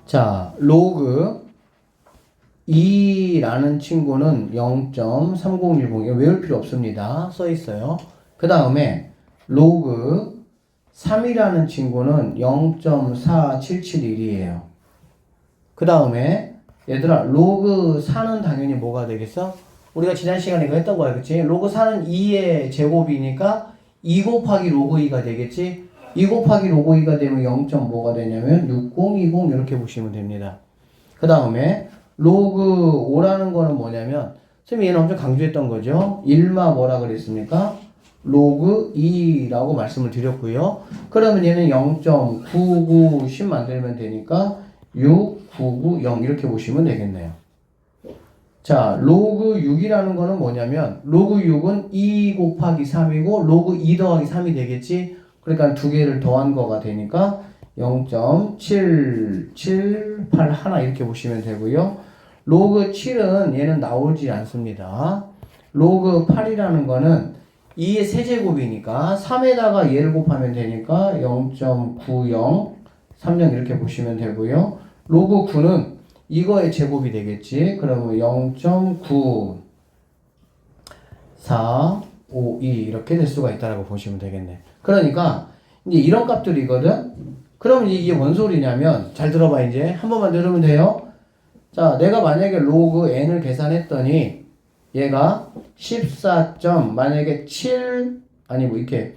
A: 자, 로그 2라는 친구는 0.3010. 이거 외울 필요 없습니다. 써 있어요. 그 다음에 로그 3이라는 친구는 0.4771이에요. 그 다음에 얘들아 로그 4는 당연히 뭐가 되겠어? 우리가 지난 시간에 이거 했던 거야. 그치? 로그 4는 2의 제곱이니까 2 곱하기 로그 2가 되겠지? 2 곱하기 로그 2가 되면 0. 뭐가 되냐면 6020 이렇게 보시면 됩니다. 그 다음에 로그 5라는 거는 뭐냐면 선생님이 얘는 엄청 강조했던 거죠. 1마 뭐라 그랬습니까? 로그 2라고 말씀을 드렸고요. 그러면 얘는 0.990 만들면 되니까 6990 이렇게 보시면 되겠네요. 자, 로그 6이라는 거는 뭐냐면 로그 6은 2 곱하기 3이고 로그 2 더하기 3이 되겠지? 그러니까 두 개를 더한 거가 되니까 0.7781 이렇게 보시면 되고요. 로그 7은 얘는 나오지 않습니다. 로그 8이라는 거는 2의 세제곱이니까 3에다가 얘를 곱하면 되니까 0.9030 이렇게 보시면 되고요. 로그 9는 이거의 제곱이 되겠지. 그러면 0.9452 이렇게 될 수가 있다라고 보시면 되겠네. 그러니까 이제 이런 값들이거든. 그럼 이게 뭔 소리냐면 잘 들어봐. 이제 한 번만 들으면 돼요. 자, 내가 만약에 로그 n을 계산했더니 얘가 14. 만약에 7 아니 뭐 이렇게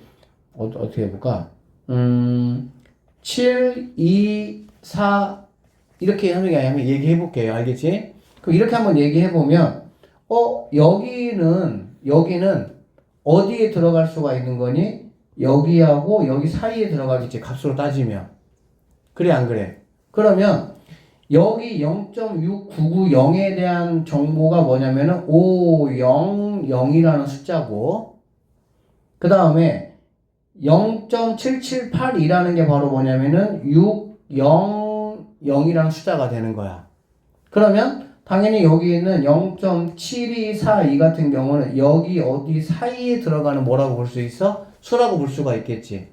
A: 어떻게 해볼까? 7, 2, 4 이렇게 하는 게 아니면 얘기해 볼게요. 알겠지? 그럼 이렇게 한번 얘기해 보면 여기는 어디에 들어갈 수가 있는 거니? 여기하고 여기 사이에 들어가겠지. 값으로 따지면. 그래 안 그래? 그러면 여기 0.6990에 대한 정보가 뭐냐면은 500이라는 숫자고 그 다음에 0.7782라는 게 바로 뭐냐면은 600이라는 숫자가 되는 거야. 그러면 당연히 여기 있는 0.7242 같은 경우는 여기 어디 사이에 들어가는 뭐라고 볼 수 있어? 수라고 볼 수가 있겠지.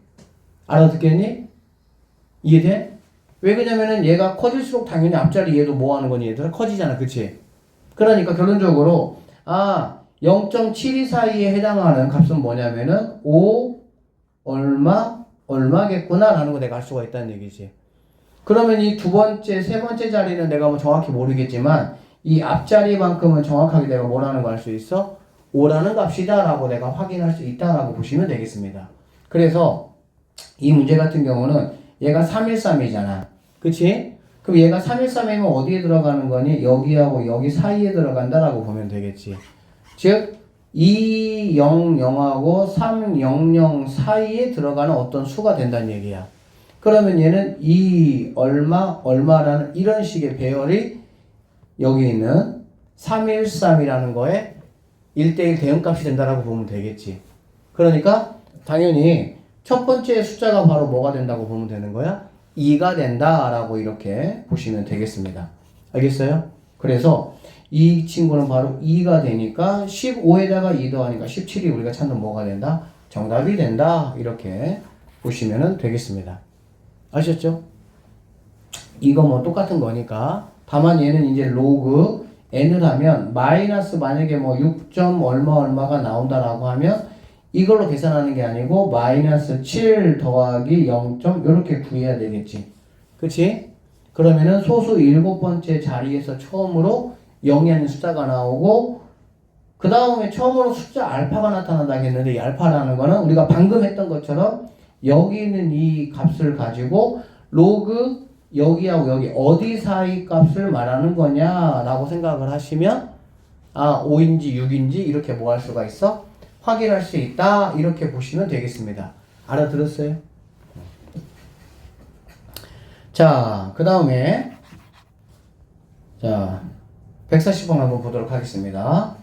A: 알아듣겠니? 이해돼? 왜 그러냐면은 얘가 커질수록 당연히 앞자리 얘도 뭐 하는 거니? 얘들아 커지잖아. 그치? 그러니까 결론적으로 0.7242에 해당하는 값은 뭐냐면은 5 얼마겠구나 라는 거 내가 알 수가 있다는 얘기지. 그러면 이 두 번째, 세 번째 자리는 내가 뭐 정확히 모르겠지만 이 앞자리만큼은 정확하게 내가 뭐라는 거 알 수 있어? 5라는 값이다 라고 내가 확인할 수 있다라고 보시면 되겠습니다. 그래서 이 문제 같은 경우는 얘가 313이잖아. 그치? 그럼 얘가 313이면 어디에 들어가는 거니? 여기하고 여기 사이에 들어간다라고 보면 되겠지. 즉 200하고 300 사이에 들어가는 어떤 수가 된다는 얘기야. 그러면 얘는 얼마라는 이런 식의 배열이 여기 있는 313이라는 거에 1대1 대응값이 된다라고 보면 되겠지. 그러니까 당연히 첫 번째 숫자가 바로 뭐가 된다고 보면 되는 거야? 2가 된다라고 이렇게 보시면 되겠습니다. 알겠어요? 그래서 이 친구는 바로 2가 되니까 15에다가 2 더하니까 17이 우리가 찾는 뭐가 된다? 정답이 된다. 이렇게 보시면 되겠습니다. 아셨죠? 이거 뭐 똑같은 거니까 다만 얘는 이제 로그 n을 하면 마이너스 만약에 뭐 6. 얼마가 나온다라고 하면 이걸로 계산하는 게 아니고 마이너스 7 더하기 0. 이렇게 구해야 되겠지. 그치? 그러면은 소수 7번째 자리에서 처음으로 0이 아닌 숫자가 나오고 그 다음에 처음으로 숫자 알파가 나타난다 했는데 이 알파라는 거는 우리가 방금 했던 것처럼 여기 있는 이 값을 가지고 로그 여기하고 여기 어디 사이 값을 말하는 거냐라고 생각을 하시면 5인지 6인지 이렇게 뭐 할 수가 있어? 확인할 수 있다. 이렇게 보시면 되겠습니다. 알아들었어요? 자, 그 다음에 자 140번 한번 보도록 하겠습니다.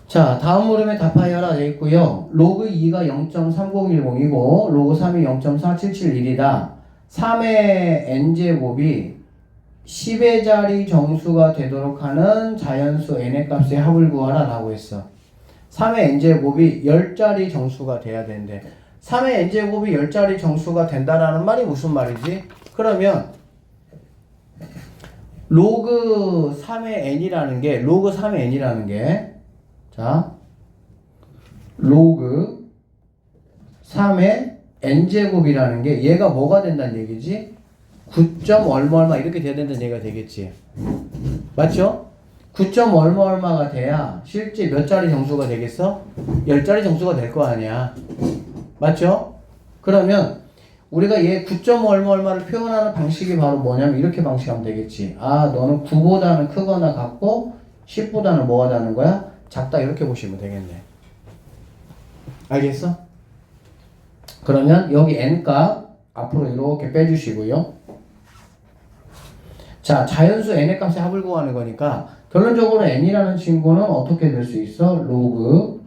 A: 자, 다음 물음에 답하여라 되어 있고요. 로그 2가 0.3010이고 로그 3이 0.4771이다. 3의 n제곱이 10의 자리 정수가 되도록 하는 자연수 n의 값의 합을 구하라 라고 했어. 3의 n제곱이 10자리 정수가 돼야 되는데 3의 n제곱이 10자리 정수가 된다라는 말이 무슨 말이지? 그러면 로그 3의 n이라는 게, 로그 3의 n이라는 게, 자, 로그 3의 n제곱이라는 게 얘가 뭐가 된다는 얘기지? 9점 얼마 이렇게 돼야 된다는 얘기가 되겠지. 맞죠? 9점 얼마가 돼야 실제 몇 자리 정수가 되겠어? 10자리 정수가 될 거 아니야. 맞죠? 그러면 우리가 얘 9점 얼마를 표현하는 방식이 바로 뭐냐면 이렇게 방식하면 되겠지. 아, 너는 9보다는 크거나 같고 10보다는 뭐가 다는 거야? 작다, 이렇게 보시면 되겠네. 알겠어? 그러면 여기 n값 앞으로 이렇게 빼주시고요. 자, 자연수 n의 값의 합을 구하는 거니까 결론적으로 n이라는 친구는 어떻게 될 수 있어? 로그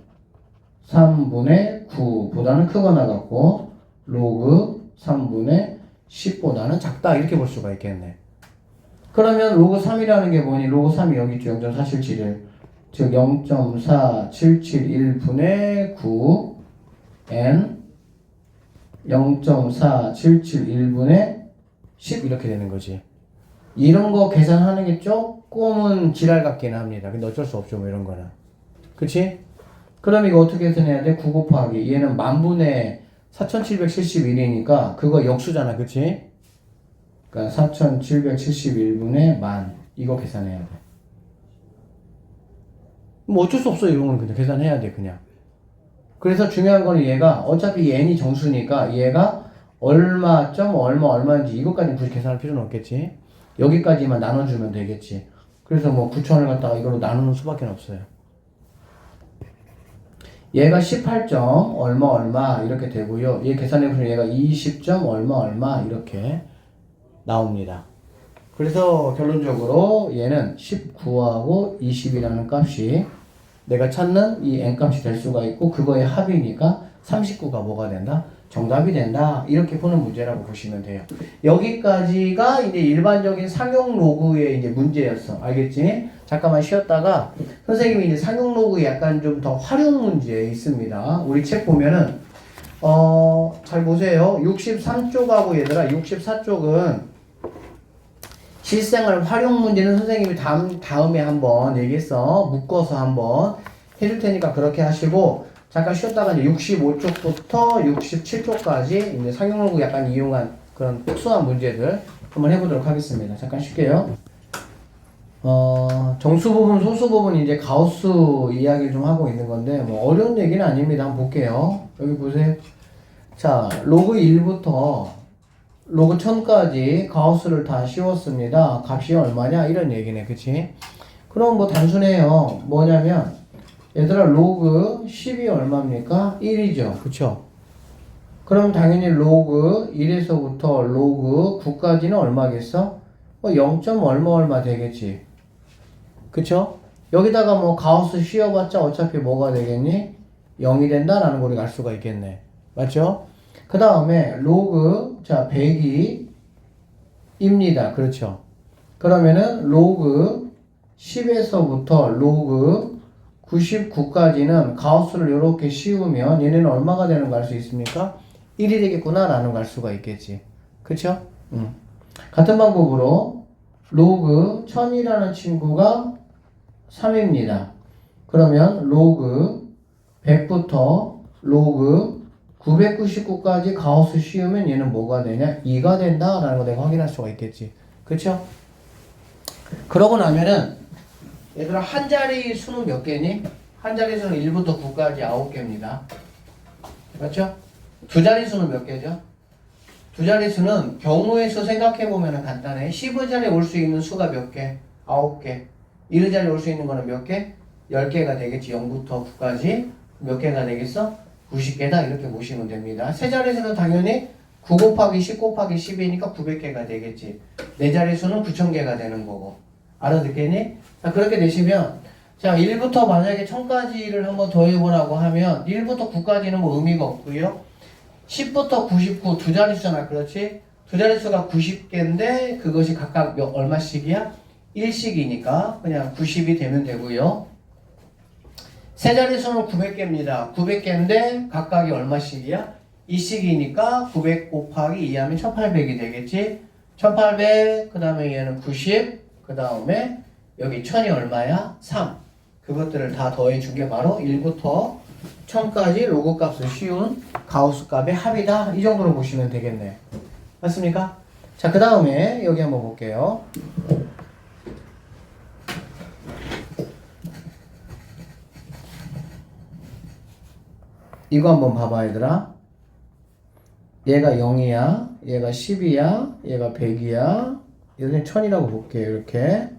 A: 3분의 9보다는 크거나 같고 로그 3분의 10보다는 작다, 이렇게 볼 수가 있겠네. 그러면 로그 3이라는 게 뭐니? 로그 3이 여기 있죠. 0.477. 즉 0.4771분의 9 n 0.4771분의 10 이렇게 되는 거지. 이런 거 계산하는 게 조금은 지랄 같긴 합니다. 근데 어쩔 수 없죠, 뭐 이런 거는. 그치? 그럼 이거 어떻게 계산해야 돼? 9 곱하기 얘는 만분의 4771이니까 그거 역수잖아, 그치? 그러니까 4771분의 만, 이거 계산해야 돼. 뭐 어쩔 수 없어, 이런 건 그냥 계산해야 돼, 그냥. 그래서 중요한 거는 얘가 어차피 n이 정수니까 얘가 얼마인지 이것까지 굳이 계산할 필요는 없겠지. 여기까지만 나눠주면 되겠지. 그래서 뭐 9천을 갖다가 이걸로 나누는 수밖에 없어요. 얘가 18점 얼마 이렇게 되고요. 얘 계산해보시면 얘가 20점 얼마 이렇게 나옵니다. 그래서 결론적으로 얘는 19하고 20이라는 값이 내가 찾는 이 n값이 될 수가 있고 그거의 합이니까 39가 뭐가 된다? 정답이 된다. 이렇게 푸는 문제라고 보시면 돼요. 여기까지가 이제 일반적인 상용 로그의 이제 문제였어. 알겠지? 잠깐만 쉬었다가 선생님이 이제 상용 로그 약간 좀 더 활용 문제 있습니다. 우리 책 보면은 잘 보세요. 63쪽하고 얘들아 64쪽은 실생활 활용 문제는 선생님이 다음에 한번 얘기했어. 묶어서 한번 해줄 테니까 그렇게 하시고 잠깐 쉬었다가 이제 65쪽부터 67쪽까지 이제 상용로그 약간 이용한 그런 특수한 문제들 한번 해보도록 하겠습니다. 잠깐 쉴게요. 정수 부분, 소수 부분 이제 가우스 이야기를 좀 하고 있는 건데 뭐 어려운 얘기는 아닙니다. 한번 볼게요. 여기 보세요. 자, 로그 1부터 로그 1000까지 가우스를 다 씌웠습니다. 값이 얼마냐? 이런 얘기네. 그치? 그럼 뭐 단순해요. 뭐냐면 얘들아 로그 10이 얼마입니까? 1이죠. 그쵸? 그럼 당연히 로그 1에서부터 로그 9까지는 얼마겠어? 0. 얼마 되겠지. 그쵸? 여기다가 뭐 가우스 씌워봤자 어차피 뭐가 되겠니? 0이 된다라는 걸 우리가 알 수가 있겠네. 맞죠? 그 다음에 로그, 자, 100이 입니다. 그렇죠? 그러면은 로그 10에서부터 로그 99까지는 가우스를 이렇게 씌우면 얘네는 얼마가 되는 거 알 수 있습니까? 1이 되겠구나 라는 걸 알 수가 있겠지. 그쵸? 같은 방법으로 로그 1000이라는 친구가 3입니다. 그러면 로그 100부터 로그 999까지 가우스 씌우면 얘는 뭐가 되냐? 2가 된다 라는 거 내가 확인할 수가 있겠지. 그쵸? 그러고 나면은 얘들아 한 자리 수는 몇 개니? 한 자리 수는 1부터 9까지 9개입니다. 맞죠? 두 자리 수는 몇 개죠? 두 자리 수는 경우의 수 생각해보면 간단해. 10의 자리에 올 수 있는 수가 몇 개? 9개. 1의 자리에 올 수 있는 거는 몇 개? 10개가 되겠지. 0부터 9까지. 몇 개가 되겠어? 90개다. 이렇게 보시면 됩니다. 세 자리 수는 당연히 9 곱하기 10 곱하기 10이니까 900개가 되겠지. 네 자리 수는 9000개가 되는 거고. 알아듣겠니? 자, 그렇게 되시면 자 1부터 만약에 1000까지를 한번 더해보라고 하면 1부터 9까지는 뭐 의미가 없고요. 10부터 99 두 자릿수잖아. 그렇지? 두 자릿수가 90개인데 그것이 각각 얼마씩이야? 1씩이니까 그냥 90이 되면 되고요. 세 자릿수는 900개입니다. 900개인데 각각이 얼마씩이야? 2씩이니까 900 곱하기 2하면 1800이 되겠지? 1800, 그 다음에 얘는 90, 그 그 다음에 여기 1000이 얼마야? 3. 그것들을 다 더해준 게 바로 1부터 1000까지 로그 값을 씌운 가우스 값의 합이다. 이 정도로 보시면 되겠네요. 맞습니까? 자, 그 다음에 여기 한번 볼게요. 이거 한번 봐봐, 얘들아. 얘가 0이야, 얘가 10이야, 얘가 100이야, 얘는 1000이라고 볼게요, 이렇게.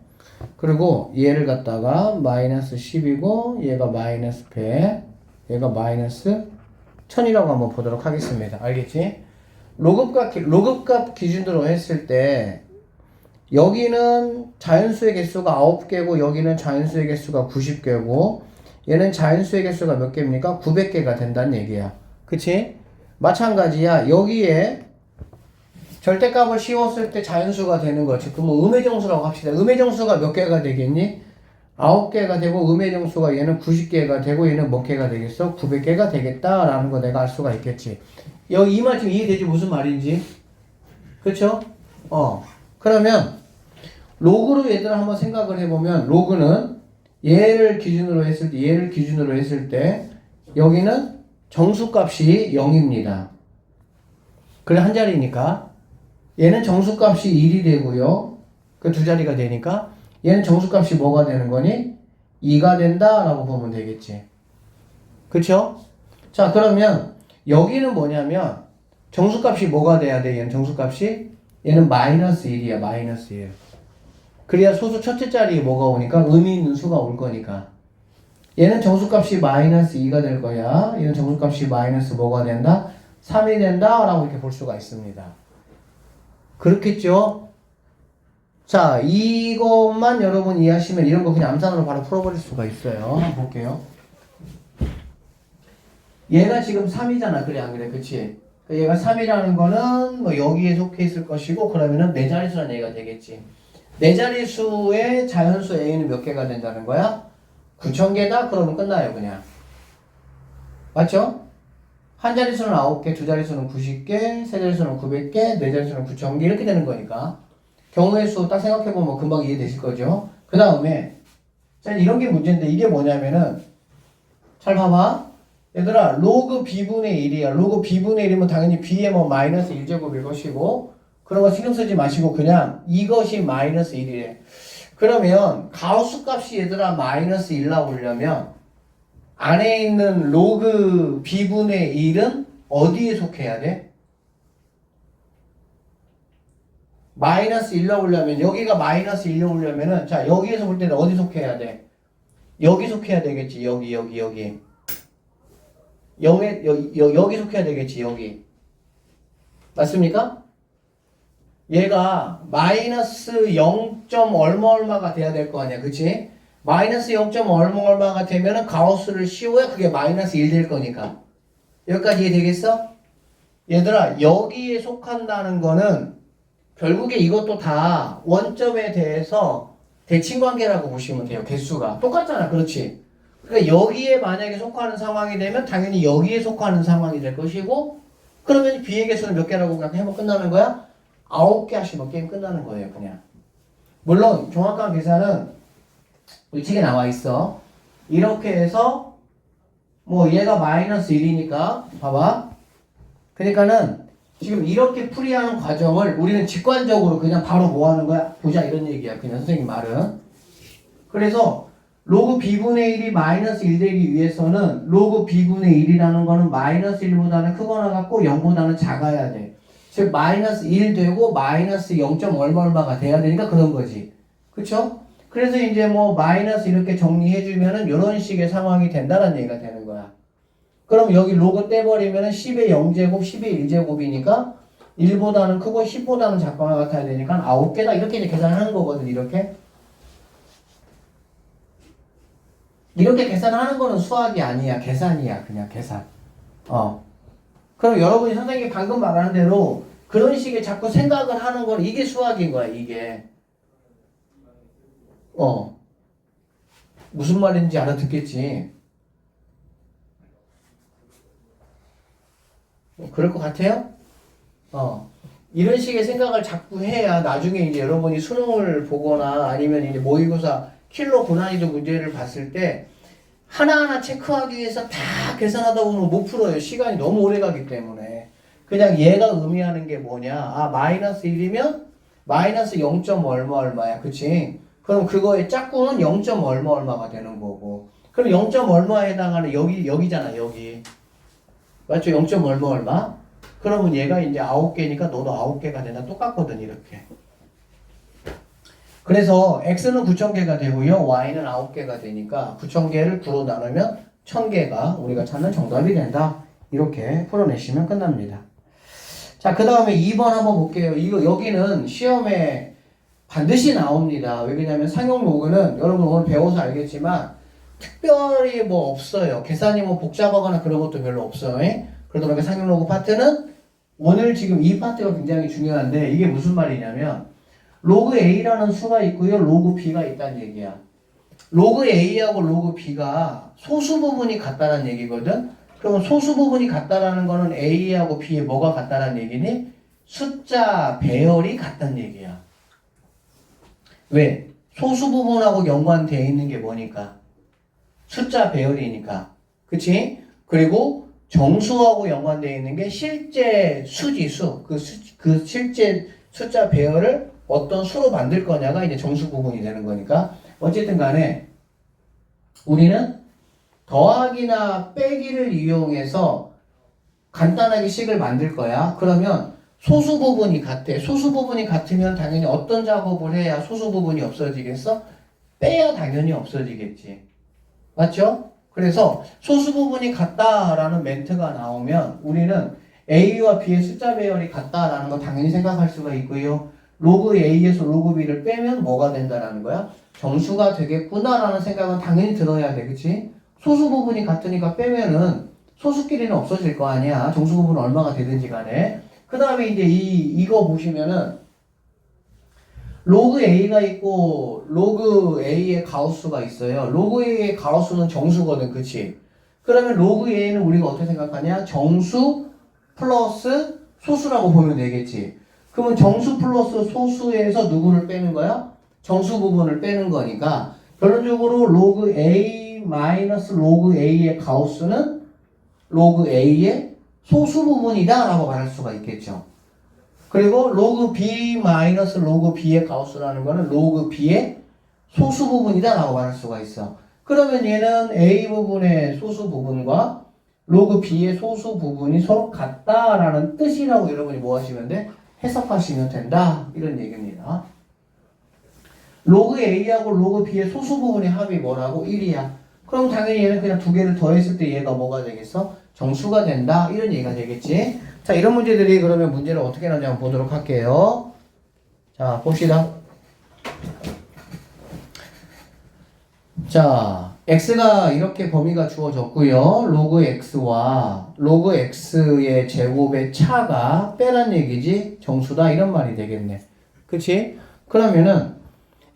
A: 그리고 얘를 갖다가 마이너스 10이고, 얘가 마이너스 100, 얘가 마이너스 1000이라고 한번 보도록 하겠습니다. 알겠지? 로그값 기준으로 했을 때, 여기는 자연수의 개수가 9개고, 여기는 자연수의 개수가 90개고, 얘는 자연수의 개수가 몇 개입니까? 900개가 된다는 얘기야. 그치? 마찬가지야. 여기에 절대값을 씌웠을 때 자연수가 되는 거지. 그럼 음의정수라고 합시다. 음의정수가 몇 개가 되겠니? 9개가 되고 음의정수가 얘는 90개가 되고 얘는 몇 개가 되겠어? 900개가 되겠다라는 거 내가 알 수가 있겠지. 여기 이 말 좀 이해되지? 무슨 말인지? 그쵸? 그러면 로그로 얘들아 한번 생각을 해보면 로그는 얘를 기준으로 했을 때 여기는 정수값이 0입니다. 그래 한 자리니까 얘는 정수값이 1이 되고요. 그 두 자리가 되니까 얘는 정수값이 뭐가 되는 거니? 2가 된다라고 보면 되겠지. 그쵸? 자, 그러면 여기는 뭐냐면 정수값이 뭐가 돼야 돼? 얘는 마이너스 1이야. 마이너스 1. 그래야 소수 첫째 자리에 뭐가 오니까 의미 있는 수가 올 거니까. 얘는 정수값이 마이너스 2가 될 거야. 얘는 정수값이 마이너스 뭐가 된다? 3이 된다 라고 이렇게 볼 수가 있습니다. 그렇겠죠? 자, 이것만 여러분 이해하시면 이런 거 그냥 암산으로 바로 풀어버릴 수가 있어요. 한번 볼게요. 얘가 지금 3이잖아. 그래 안 그래? 그치? 얘가 3이라는 거는 뭐 여기에 속해 있을 것이고 그러면은 네 자릿수라는 얘기가 되겠지. 네 자릿수의 자연수 A는 몇 개가 된다는 거야? 9000개다? 그러면 끝나요, 그냥. 맞죠? 한 자릿수는 9개, 두 자릿수는 90개, 세 자릿수는 900개, 네 자릿수는 9000개 이렇게 되는 거니까. 경우의 수 딱 생각해보면 금방 이해되실 거죠? 그 다음에 자, 이런 게 문제인데 이게 뭐냐면은 잘 봐봐. 얘들아, 로그 b분의 1이야. 로그 b분의 1이면 당연히 b의 뭐 마이너스 1제곱일 것이고 그런 거 신경 쓰지 마시고 그냥 이것이 마이너스 1이래. 그러면 가우스 값이 얘들아 마이너스 1 나오려면 안에 있는 로그 b분의 1은 어디에 속해야 돼? 마이너스 1 나오려면 여기가 마이너스 1 나오려면은 자 여기에서 볼 때는 어디 속해야 돼? 여기 속해야 되겠지. 여기 여기 속해야 되겠지. 여기 맞습니까? 얘가 마이너스 0. 얼마가 돼야 될 거 아니야. 그치? 마이너스 0. 얼마가 되면은 가우스를 씌워야 그게 마이너스 1 될 거니까. 여기까지 이해되겠어? 얘들아, 여기에 속한다는 거는 결국에 이것도 다 원점에 대해서 대칭관계라고 보시면 돼요. 개수가. 똑같잖아. 그렇지? 그러니까 여기에 만약에 속하는 상황이 되면 당연히 여기에 속하는 상황이 될 것이고 그러면 B의 개수는 몇 개라고 그냥 해면 끝나는 거야? 9개 하시면 게임 끝나는 거예요. 그냥. 물론 정확한 계산은 우리 책에 나와 있어. 이렇게 해서 뭐 얘가 마이너스 1이니까 봐봐. 그러니까는 지금 이렇게 풀이하는 과정을 우리는 직관적으로 그냥 바로 뭐 하는 거야? 보자 이런 얘기야. 그냥 선생님 말은. 그래서 로그 b분의 1이 마이너스 1 되기 위해서는 로그 b분의 1이라는 거는 마이너스 1보다는 크거나 같고 0보다는 작아야 돼. 즉 마이너스 1 되고 마이너스 0. 얼마가 돼야 되니까 그런 거지. 그쵸? 그래서 이제 뭐 마이너스 이렇게 정리해주면은 이런 식의 상황이 된다는 얘기가 되는 거야. 그럼 여기 로그 떼버리면은 10의 0제곱, 10의 1제곱이니까 1보다는 크고 10보다는 작거나 같아야 되니까 9개다. 이렇게 이제 계산하는 거거든. 이렇게 계산하는 거는 수학이 아니야. 계산이야. 그냥 계산. 그럼 여러분이 선생님이 방금 말하는 대로 그런 식의 자꾸 생각을 하는 건 이게 수학인 거야. 이게. 무슨 말인지 알아듣겠지. 그럴 것 같아요? 이런 식의 생각을 자꾸 해야 나중에 이제 여러분이 수능을 보거나 아니면 이제 모의고사 킬러 고난이도 문제를 봤을 때 하나하나 체크하기 위해서 다 계산하다 보면 못 풀어요. 시간이 너무 오래 가기 때문에. 그냥 얘가 의미하는 게 뭐냐. 아, 마이너스 1이면 마이너스 0. 얼마 얼마야. 그치? 그럼 그거의 짝꿍은 0. 얼마 얼마가 되는 거고. 그럼 0. 얼마에 해당하는 여기잖아, 여기. 맞죠? 0. 얼마 얼마? 그러면 얘가 이제 9개니까 너도 9개가 되나 똑같거든, 이렇게. 그래서 x는 9,000개가 되고요. y는 9개가 되니까 9,000개를 9로 나누면 1,000개가 우리가 찾는 정답이 된다. 이렇게 풀어내시면 끝납니다. 자, 그 다음에 2번 한번 볼게요. 여기는 시험에 반드시 나옵니다. 왜냐면 상용 로그는 여러분 오늘 배워서 알겠지만 특별히 뭐 없어요. 계산이 뭐 복잡하거나 그런 것도 별로 없어요. 그러다 보니까 상용 로그 파트는 오늘 지금 이 파트가 굉장히 중요한데 이게 무슨 말이냐면 로그 A라는 수가 있고요. 로그 B가 있다는 얘기야. 로그 A하고 로그 B가 소수 부분이 같다는 얘기거든. 그러면 소수 부분이 같다라는 거는 A하고 B에 뭐가 같다는 얘기니? 숫자 배열이 같다는 얘기야. 왜? 소수 부분하고 연관되어 있는 게 뭐니까? 숫자 배열이니까. 그치? 그리고 정수하고 연관되어 있는 게 실제 수지수. 그 실제 숫자 배열을 어떤 수로 만들 거냐가 이제 정수 부분이 되는 거니까. 어쨌든 간에 우리는 더하기나 빼기를 이용해서 간단하게 식을 만들 거야. 그러면 소수 부분이 같대. 소수 부분이 같으면 당연히 어떤 작업을 해야 소수 부분이 없어지겠어? 빼야 당연히 없어지겠지. 맞죠? 그래서 소수 부분이 같다라는 멘트가 나오면 우리는 A와 B의 숫자 배열이 같다라는 거 당연히 생각할 수가 있고요. 로그 A에서 로그 B를 빼면 뭐가 된다라는 거야? 정수가 되겠구나라는 생각은 당연히 들어야 돼. 그치? 소수 부분이 같으니까 빼면은 소수끼리는 없어질 거 아니야. 정수 부분은 얼마가 되든지 간에. 그 다음에 이제 이거 보시면은 로그 A가 있고 로그 A의 가우스가 있어요. 로그 A의 가우스는 정수거든. 그치? 그러면 로그 A는 우리가 어떻게 생각하냐? 정수 플러스 소수라고 보면 되겠지. 그러면 정수 플러스 소수에서 누구를 빼는 거야? 정수 부분을 빼는 거니까 결론적으로 로그 A 마이너스 로그 A의 가우스는 로그 A의 소수 부분이다 라고 말할 수가 있겠죠. 그리고 로그 B 마이너스 로그 B의 가우스라는 거는 로그 B의 소수 부분이다 라고 말할 수가 있어. 그러면 얘는 A 부분의 소수 부분과 로그 B의 소수 부분이 서로 같다라는 뜻이라고 여러분이 뭐 하시면 돼? 해석하시면 된다. 이런 얘기입니다. 로그 A하고 로그 B의 소수 부분의 합이 뭐라고? 1이야. 그럼 당연히 얘는 그냥 두 개를 더했을 때 얘가 뭐가 되겠어? 정수가 된다. 이런 얘기가 되겠지. 자, 이런 문제들이 그러면 문제를 어떻게 나오냐 한번 보도록 할게요. 자, 봅시다. 자, x가 이렇게 범위가 주어졌고요. 로그 x와 로그 x의 제곱의 차가 빼란 얘기지 정수다 이런 말이 되겠네. 그치? 그러면은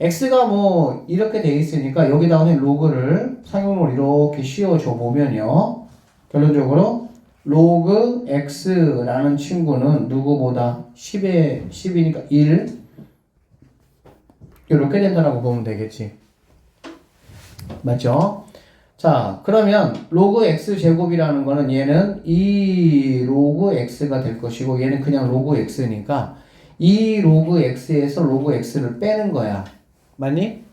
A: x가 뭐 이렇게 돼 있으니까 여기다가 로그를 상용으로 이렇게 씌워줘 보면요. 결론적으로 로그 x라는 친구는 누구보다 10이니까 1 이렇게 된다라고 보면 되겠지. 맞죠? 자, 그러면 로그 x 제곱이라는 거는 얘는 이 로그 x가 될 것이고 얘는 그냥 로그 x니까 이 로그 x에서 로그 x를 빼는 거야. 맞니?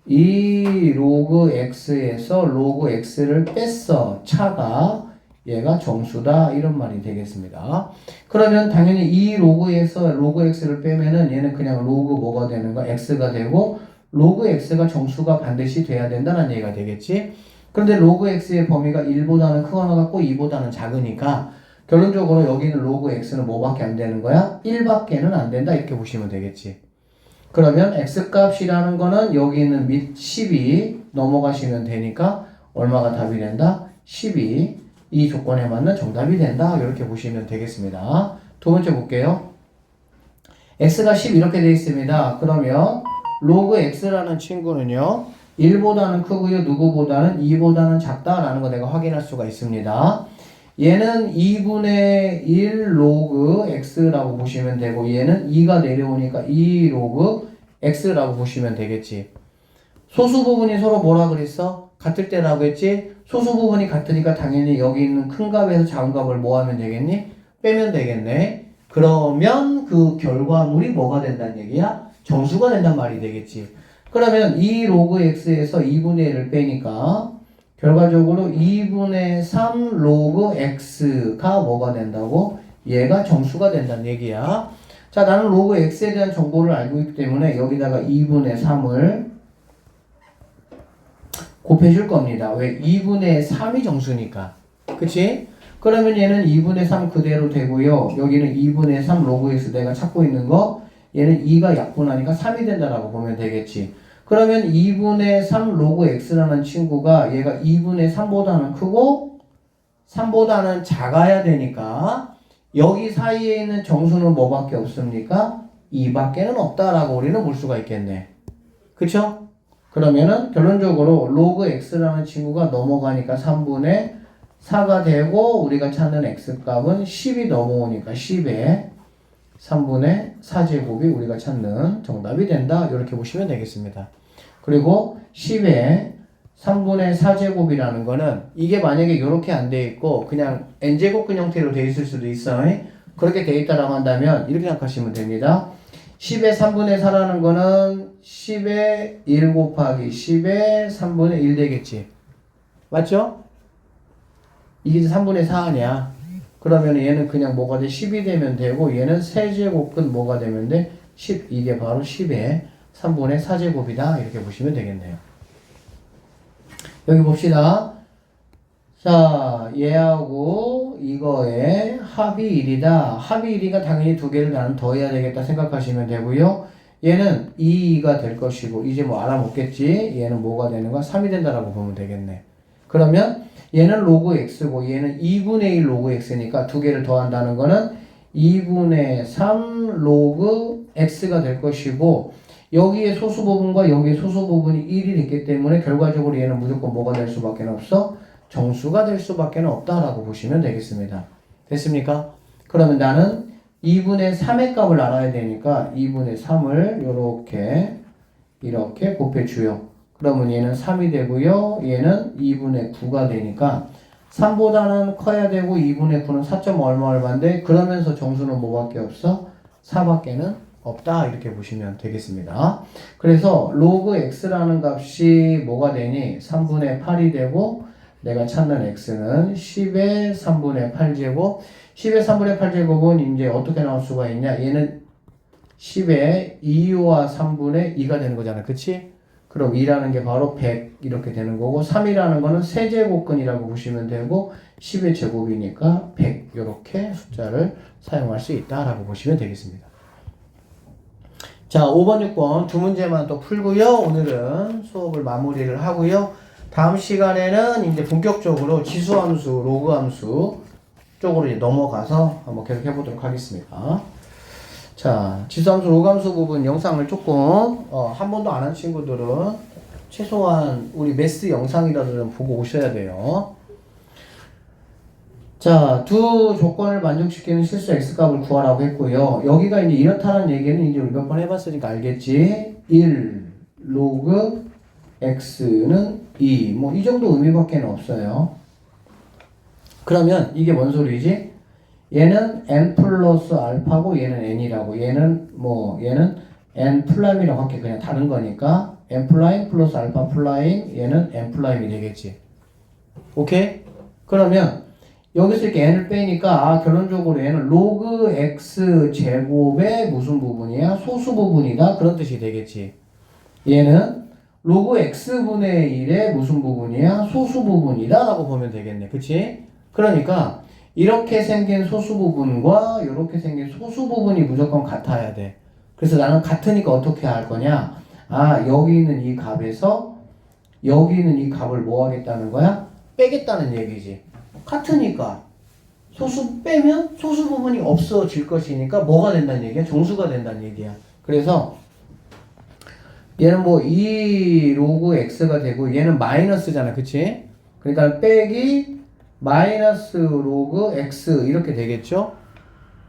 A: 이 로그 x에서 로그 x를 뺐어. 차가 얘가 정수다 이런 말이 되겠습니다. 그러면 당연히 이 로그에서 로그 x를 빼면은 얘는 그냥 로그 뭐가 되는 거? x가 되고 로그 x가 정수가 반드시 돼야 된다는 얘기가 되겠지. 그런데 로그 x의 범위가 1보다는 크거나 같고 2보다는 작으니까 결론적으로 여기는 로그 x는 뭐밖에 안 되는 거야? 1밖에는 안 된다 이렇게 보시면 되겠지. 그러면 x값이라는 거는 여기 있는 밑 10이 넘어가시면 되니까 얼마가 답이 된다? 10이 이 조건에 맞는 정답이 된다. 이렇게 보시면 되겠습니다. 두 번째 볼게요. x가 10 이렇게 되어 있습니다. 그러면 로그 x라는 친구는요. 1보다는 크고요. 누구보다는 2보다는 작다라는 거 내가 확인할 수가 있습니다. 얘는 2분의 1 로그 x라고 보시면 되고 얘는 2가 내려오니까 2 로그 x라고 보시면 되겠지. 소수 부분이 서로 뭐라 그랬어? 같을 때라고 했지? 소수 부분이 같으니까 당연히 여기 있는 큰 값에서 작은 값을 뭐 하면 되겠니? 빼면 되겠네. 그러면 그 결과물이 뭐가 된다는 얘기야? 정수가 된단 말이 되겠지. 그러면 2 로그 x에서 2분의 1을 빼니까 결과적으로 2분의 3 로그 x가 뭐가 된다고? 얘가 정수가 된다는 얘기야. 자, 나는 로그 x에 대한 정보를 알고 있기 때문에 여기다가 2분의 3을 곱해줄 겁니다. 왜? 2분의 3이 정수니까. 그치? 그러면 얘는 2분의 3 그대로 되고요. 여기는 2분의 3 로그 x 내가 찾고 있는 거 얘는 2가 약분하니까 3이 된다라고 보면 되겠지. 그러면 2분의 3 로그 x라는 친구가 얘가 2분의 3보다는 크고 3보다는 작아야 되니까 여기 사이에 있는 정수는 뭐밖에 없습니까? 2밖에는 없다라고 우리는 볼 수가 있겠네. 그쵸? 그러면은 결론적으로 로그 x라는 친구가 넘어가니까 3분의 4가 되고 우리가 찾는 x값은 10이 넘어오니까 10에 3분의 4제곱이 우리가 찾는 정답이 된다. 이렇게 보시면 되겠습니다. 그리고 10에 3분의 4제곱이라는 거는 이게 만약에 이렇게 안 돼 있고 그냥 n제곱근 형태로 돼 있을 수도 있어요. 그렇게 돼 있다라고 한다면 이렇게 생각하시면 됩니다. 10의 3분의 4라는 거는 10의 1 곱하기 10의 3분의 1 되겠지. 맞죠? 이게 3분의 4 아니야. 그러면 얘는 그냥 뭐가 돼? 10이 되면 되고 얘는 세제곱근 뭐가 되면 돼? 10. 이게 바로 10의 3분의 4제곱이다. 이렇게 보시면 되겠네요. 여기 봅시다. 자, 얘하고 이거의 합이 1이다. 합이 1이가 당연히 두 개를 나는 더해야 되겠다 생각하시면 되고요. 얘는 2가 될 것이고 이제 뭐 알아먹겠지. 얘는 뭐가 되는 거야? 3이 된다라고 보면 되겠네. 그러면 얘는 로그 x고 얘는 2분의 1 로그 x니까 두 개를 더한다는 거는 2분의 3 로그 x가 될 것이고 여기에 소수 부분과 여기에 소수 부분이 1이 됐기 때문에 결과적으로 얘는 무조건 뭐가 될 수밖에 없어? 정수가 될 수밖에 없다라고 보시면 되겠습니다. 됐습니까? 그러면 나는 2분의 3의 값을 알아야 되니까 2분의 3을 이렇게 곱해줘요. 그러면 얘는 3이 되고요. 얘는 2분의 9가 되니까 3보다는 커야 되고 2분의 9는 4점 얼마인데 그러면서 정수는 뭐밖에 없어? 4밖에는 없다. 이렇게 보시면 되겠습니다. 그래서 로그 x라는 값이 뭐가 되니? 3분의 8이 되고 내가 찾는 x는 10의 3분의 8제곱 10의 3분의 8제곱은 이제 어떻게 나올 수가 있냐? 얘는 10의 2와 3분의 2가 되는 거잖아. 그치? 그럼 2라는 게 바로 100 이렇게 되는 거고 3이라는 거는 세제곱근이라고 보시면 되고 10의 제곱이니까 100 이렇게 숫자를 사용할 수 있다라고 보시면 되겠습니다. 자, 5번, 6번 두 문제만 또 풀고요. 오늘은 수업을 마무리를 하고요. 다음 시간에는 이제 본격적으로 지수함수, 로그함수 쪽으로 이제 넘어가서 한번 계속 해보도록 하겠습니다. 자, 지수함수, 로그함수 부분 영상을 조금 한 번도 안 한 친구들은 최소한 우리 매스 영상이라도 좀 보고 오셔야 돼요. 자, 두 조건을 만족시키는 실수 x값을 구하라고 했고요. 여기가 이제 이렇다는 얘기는 이제 우리 몇 번 해봤으니까 알겠지. 1 로그 x는 2. 뭐 이 정도 의미밖에 없어요. 그러면 이게 뭔 소리지? 얘는 n 플러스 알파고 얘는 n이라고. 얘는 n 플라임이라고 할게. 그냥 다른 거니까 n 플라임 플러스 알파 플라임 얘는 n 플라임이 되겠지. 오케이? 그러면 여기서 이렇게 n을 빼니까 결론적으로 얘는 로그 x 제곱의 무슨 부분이야? 소수 부분이다. 그런 뜻이 되겠지. 얘는 로그 x분의 1의 무슨 부분이야? 소수 부분이다 라고 보면 되겠네. 그치? 그러니까 이렇게 생긴 소수 부분과 이렇게 생긴 소수 부분이 무조건 같아야 돼. 그래서 나는 같으니까 어떻게 할 거냐? 아, 여기 있는 이 값에서 여기 있는 이 값을 뭐 하겠다는 거야? 빼겠다는 얘기지. 같으니까 소수 빼면 소수 부분이 없어질 것이니까 뭐가 된다는 얘기야? 정수가 된다는 얘기야. 그래서 얘는 뭐 2 로그 x가 되고 얘는 마이너스잖아. 그치? 그러니까 빼기 마이너스 로그 x 이렇게 되겠죠?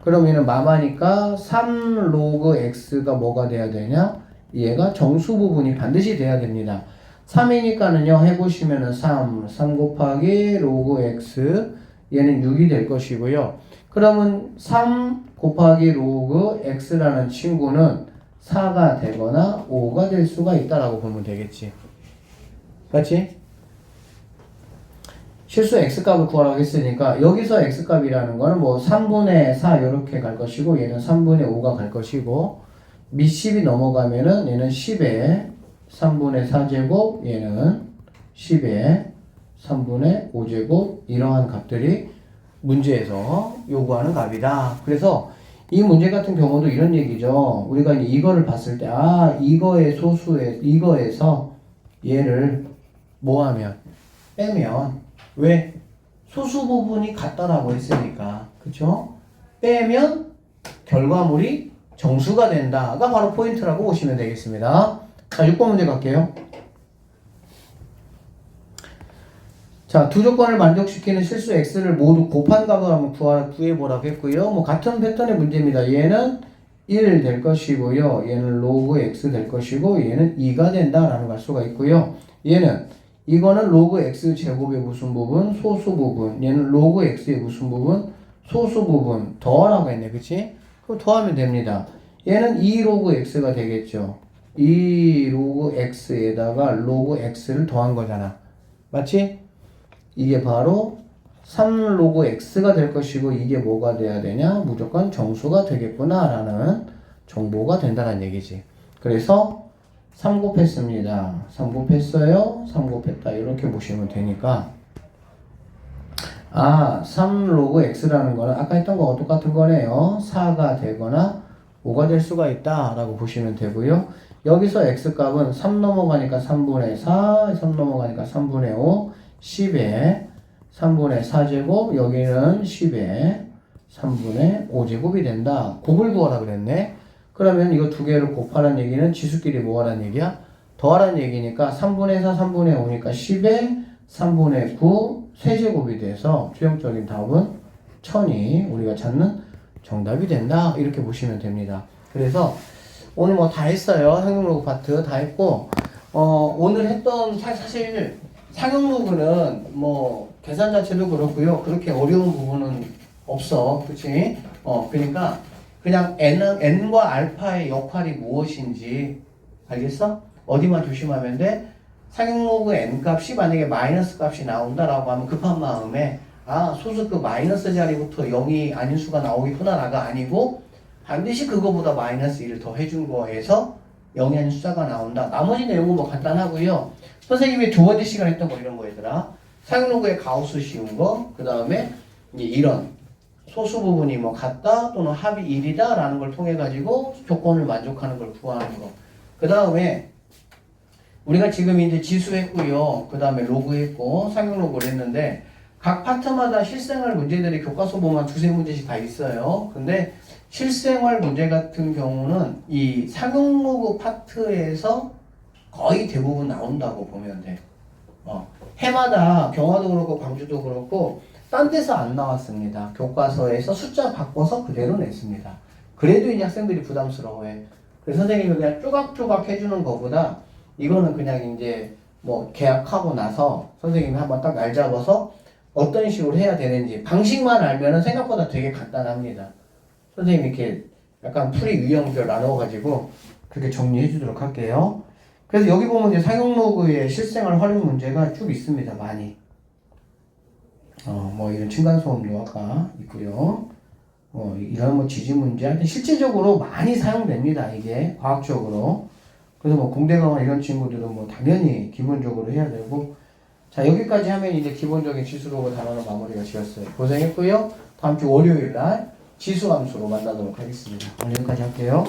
A: 그럼 얘는 마마니까 3 로그 x가 뭐가 돼야 되냐? 얘가 정수 부분이 반드시 돼야 됩니다. 3이니까는요, 해보시면은 3 곱하기 로그 x, 얘는 6이 될 것이고요. 그러면 3 곱하기 로그 x라는 친구는 4가 되거나 5가 될 수가 있다라고 보면 되겠지. 맞지? 실수 x값을 구하라고 했으니까 여기서 x값이라는 거는 뭐 3분의 4 이렇게 갈 것이고 얘는 3분의 5가 갈 것이고 밑 10이 넘어가면은 얘는 10에 3분의 4제곱 얘는 10에 3분의 5제곱 이러한 값들이 문제에서 요구하는 값이다. 그래서 이 문제 같은 경우도 이런 얘기죠. 우리가 이거를 봤을 때 이거의 소수에 이거에서 얘를 뭐하면 빼면 왜? 소수 부분이 같다라고 했으니까. 그쵸? 빼면 결과물이 정수가 된다가 바로 포인트라고 보시면 되겠습니다. 자, 6번 문제 갈게요. 자, 두 조건을 만족시키는 실수 x를 모두 곱한 값을 한번 구해보라고 했고요. 뭐 같은 패턴의 문제입니다. 얘는 1 될 것이고요. 얘는 로그 x 될 것이고 얘는 2가 된다라는 걸 알 수가 있고요. 얘는 이거는 로그 x 제곱의 무슨 부분? 소수 부분. 얘는 로그 x의 무슨 부분? 소수 부분. 더하라고 했네. 그치? 그럼 더하면 됩니다. 얘는 2 로그 x가 되겠죠. 2 로그 x에다가 로그 x를 더한 거잖아. 맞지? 이게 바로 3 로그 x가 될 것이고 이게 뭐가 돼야 되냐? 무조건 정수가 되겠구나 라는 정보가 된다는 얘기지. 그래서 3 곱했습니다. 3 곱했어요. 3 곱했다. 이렇게 보시면 되니까 3 로그 x라는 거는 아까 했던 거와 똑같은 거네요. 4가 되거나 5가 될 수가 있다 라고 보시면 되고요. 여기서 x값은 3 넘어가니까 3분의 4, 3 넘어가니까 3분의 5, 10에 3분의 4제곱, 여기는 10에 3분의 5제곱이 된다. 곱을 구하라 그랬네. 그러면 이거 두 개를 곱하라는 얘기는 지수끼리 뭐하라는 얘기야? 더하라는 얘기니까 3분의 4, 3분의 5니까 10에 3분의 9 세제곱이 돼서 최종적인 답은 1000이 우리가 찾는 정답이 된다. 이렇게 보시면 됩니다. 그래서 오늘 뭐 다 했어요. 상용로그 파트 다 했고 오늘 했던 사실 상용로그는 뭐 계산 자체도 그렇고요. 그렇게 어려운 부분은 없어. 그치? 그러니까 그냥 n과 알파의 역할이 무엇인지 알겠어? 어디만 조심하면 돼? 상용로그 n 값이 만약에 마이너스 값이 나온다라고 하면 급한 마음에 소수 그 마이너스 자리부터 0이 아닌 수가 나오겠구나라가 아니고 반드시 그거보다 마이너스 1을 더 해준 거에서 0이 아닌 숫자가 나온다. 나머지 내용은 뭐 간단하고요. 선생님이 두 번째 시간에 했던 거 이런 거 얘들아. 상용로그의 가우스 씌운 거, 그 다음에 이제 이런 소수 부분이 뭐 같다 또는 합이 1이다 라는 걸 통해 가지고 조건을 만족하는 걸 구하는 거. 그 다음에 우리가 지금 이제 지수했고요. 그 다음에 로그 했고 상용로그를 했는데 각 파트마다 실생활 문제들이 교과서 보면 두세 문제씩 다 있어요. 근데 실생활 문제 같은 경우는 이 상용로그 파트에서 거의 대부분 나온다고 보면 돼. 해마다 경화도 그렇고 광주도 그렇고 딴 데서 안 나왔습니다. 교과서에서 숫자 바꿔서 그대로 냈습니다. 그래도 이제 학생들이 부담스러워해. 그래서 선생님이 그냥 쪼각쪼각 해주는 것보다 이거는 그냥 이제 뭐 계약하고 나서 선생님이 한번 딱 날 잡아서 어떤 식으로 해야 되는지 방식만 알면은 생각보다 되게 간단합니다. 선생님이 이렇게 약간 풀이 유형별 나눠가지고 그렇게 정리해 주도록 할게요. 그래서 여기 보면 이제 상용로그의 실생활 활용 문제가 쭉 있습니다. 많이. 뭐 이런 층간소음도 아까 있고요. 이런 뭐 지진 문제 하여튼 실제적으로 많이 사용됩니다. 이게 과학적으로. 그래서 뭐 공대 가거나 이런 친구들은 뭐 당연히 기본적으로 해야 되고. 자, 여기까지 하면 이제 기본적인 지수로그 단어는 마무리가 지었어요. 고생했고요. 다음 주 월요일 날 지수함수로 만나도록 하겠습니다. 오늘 여기까지 할게요.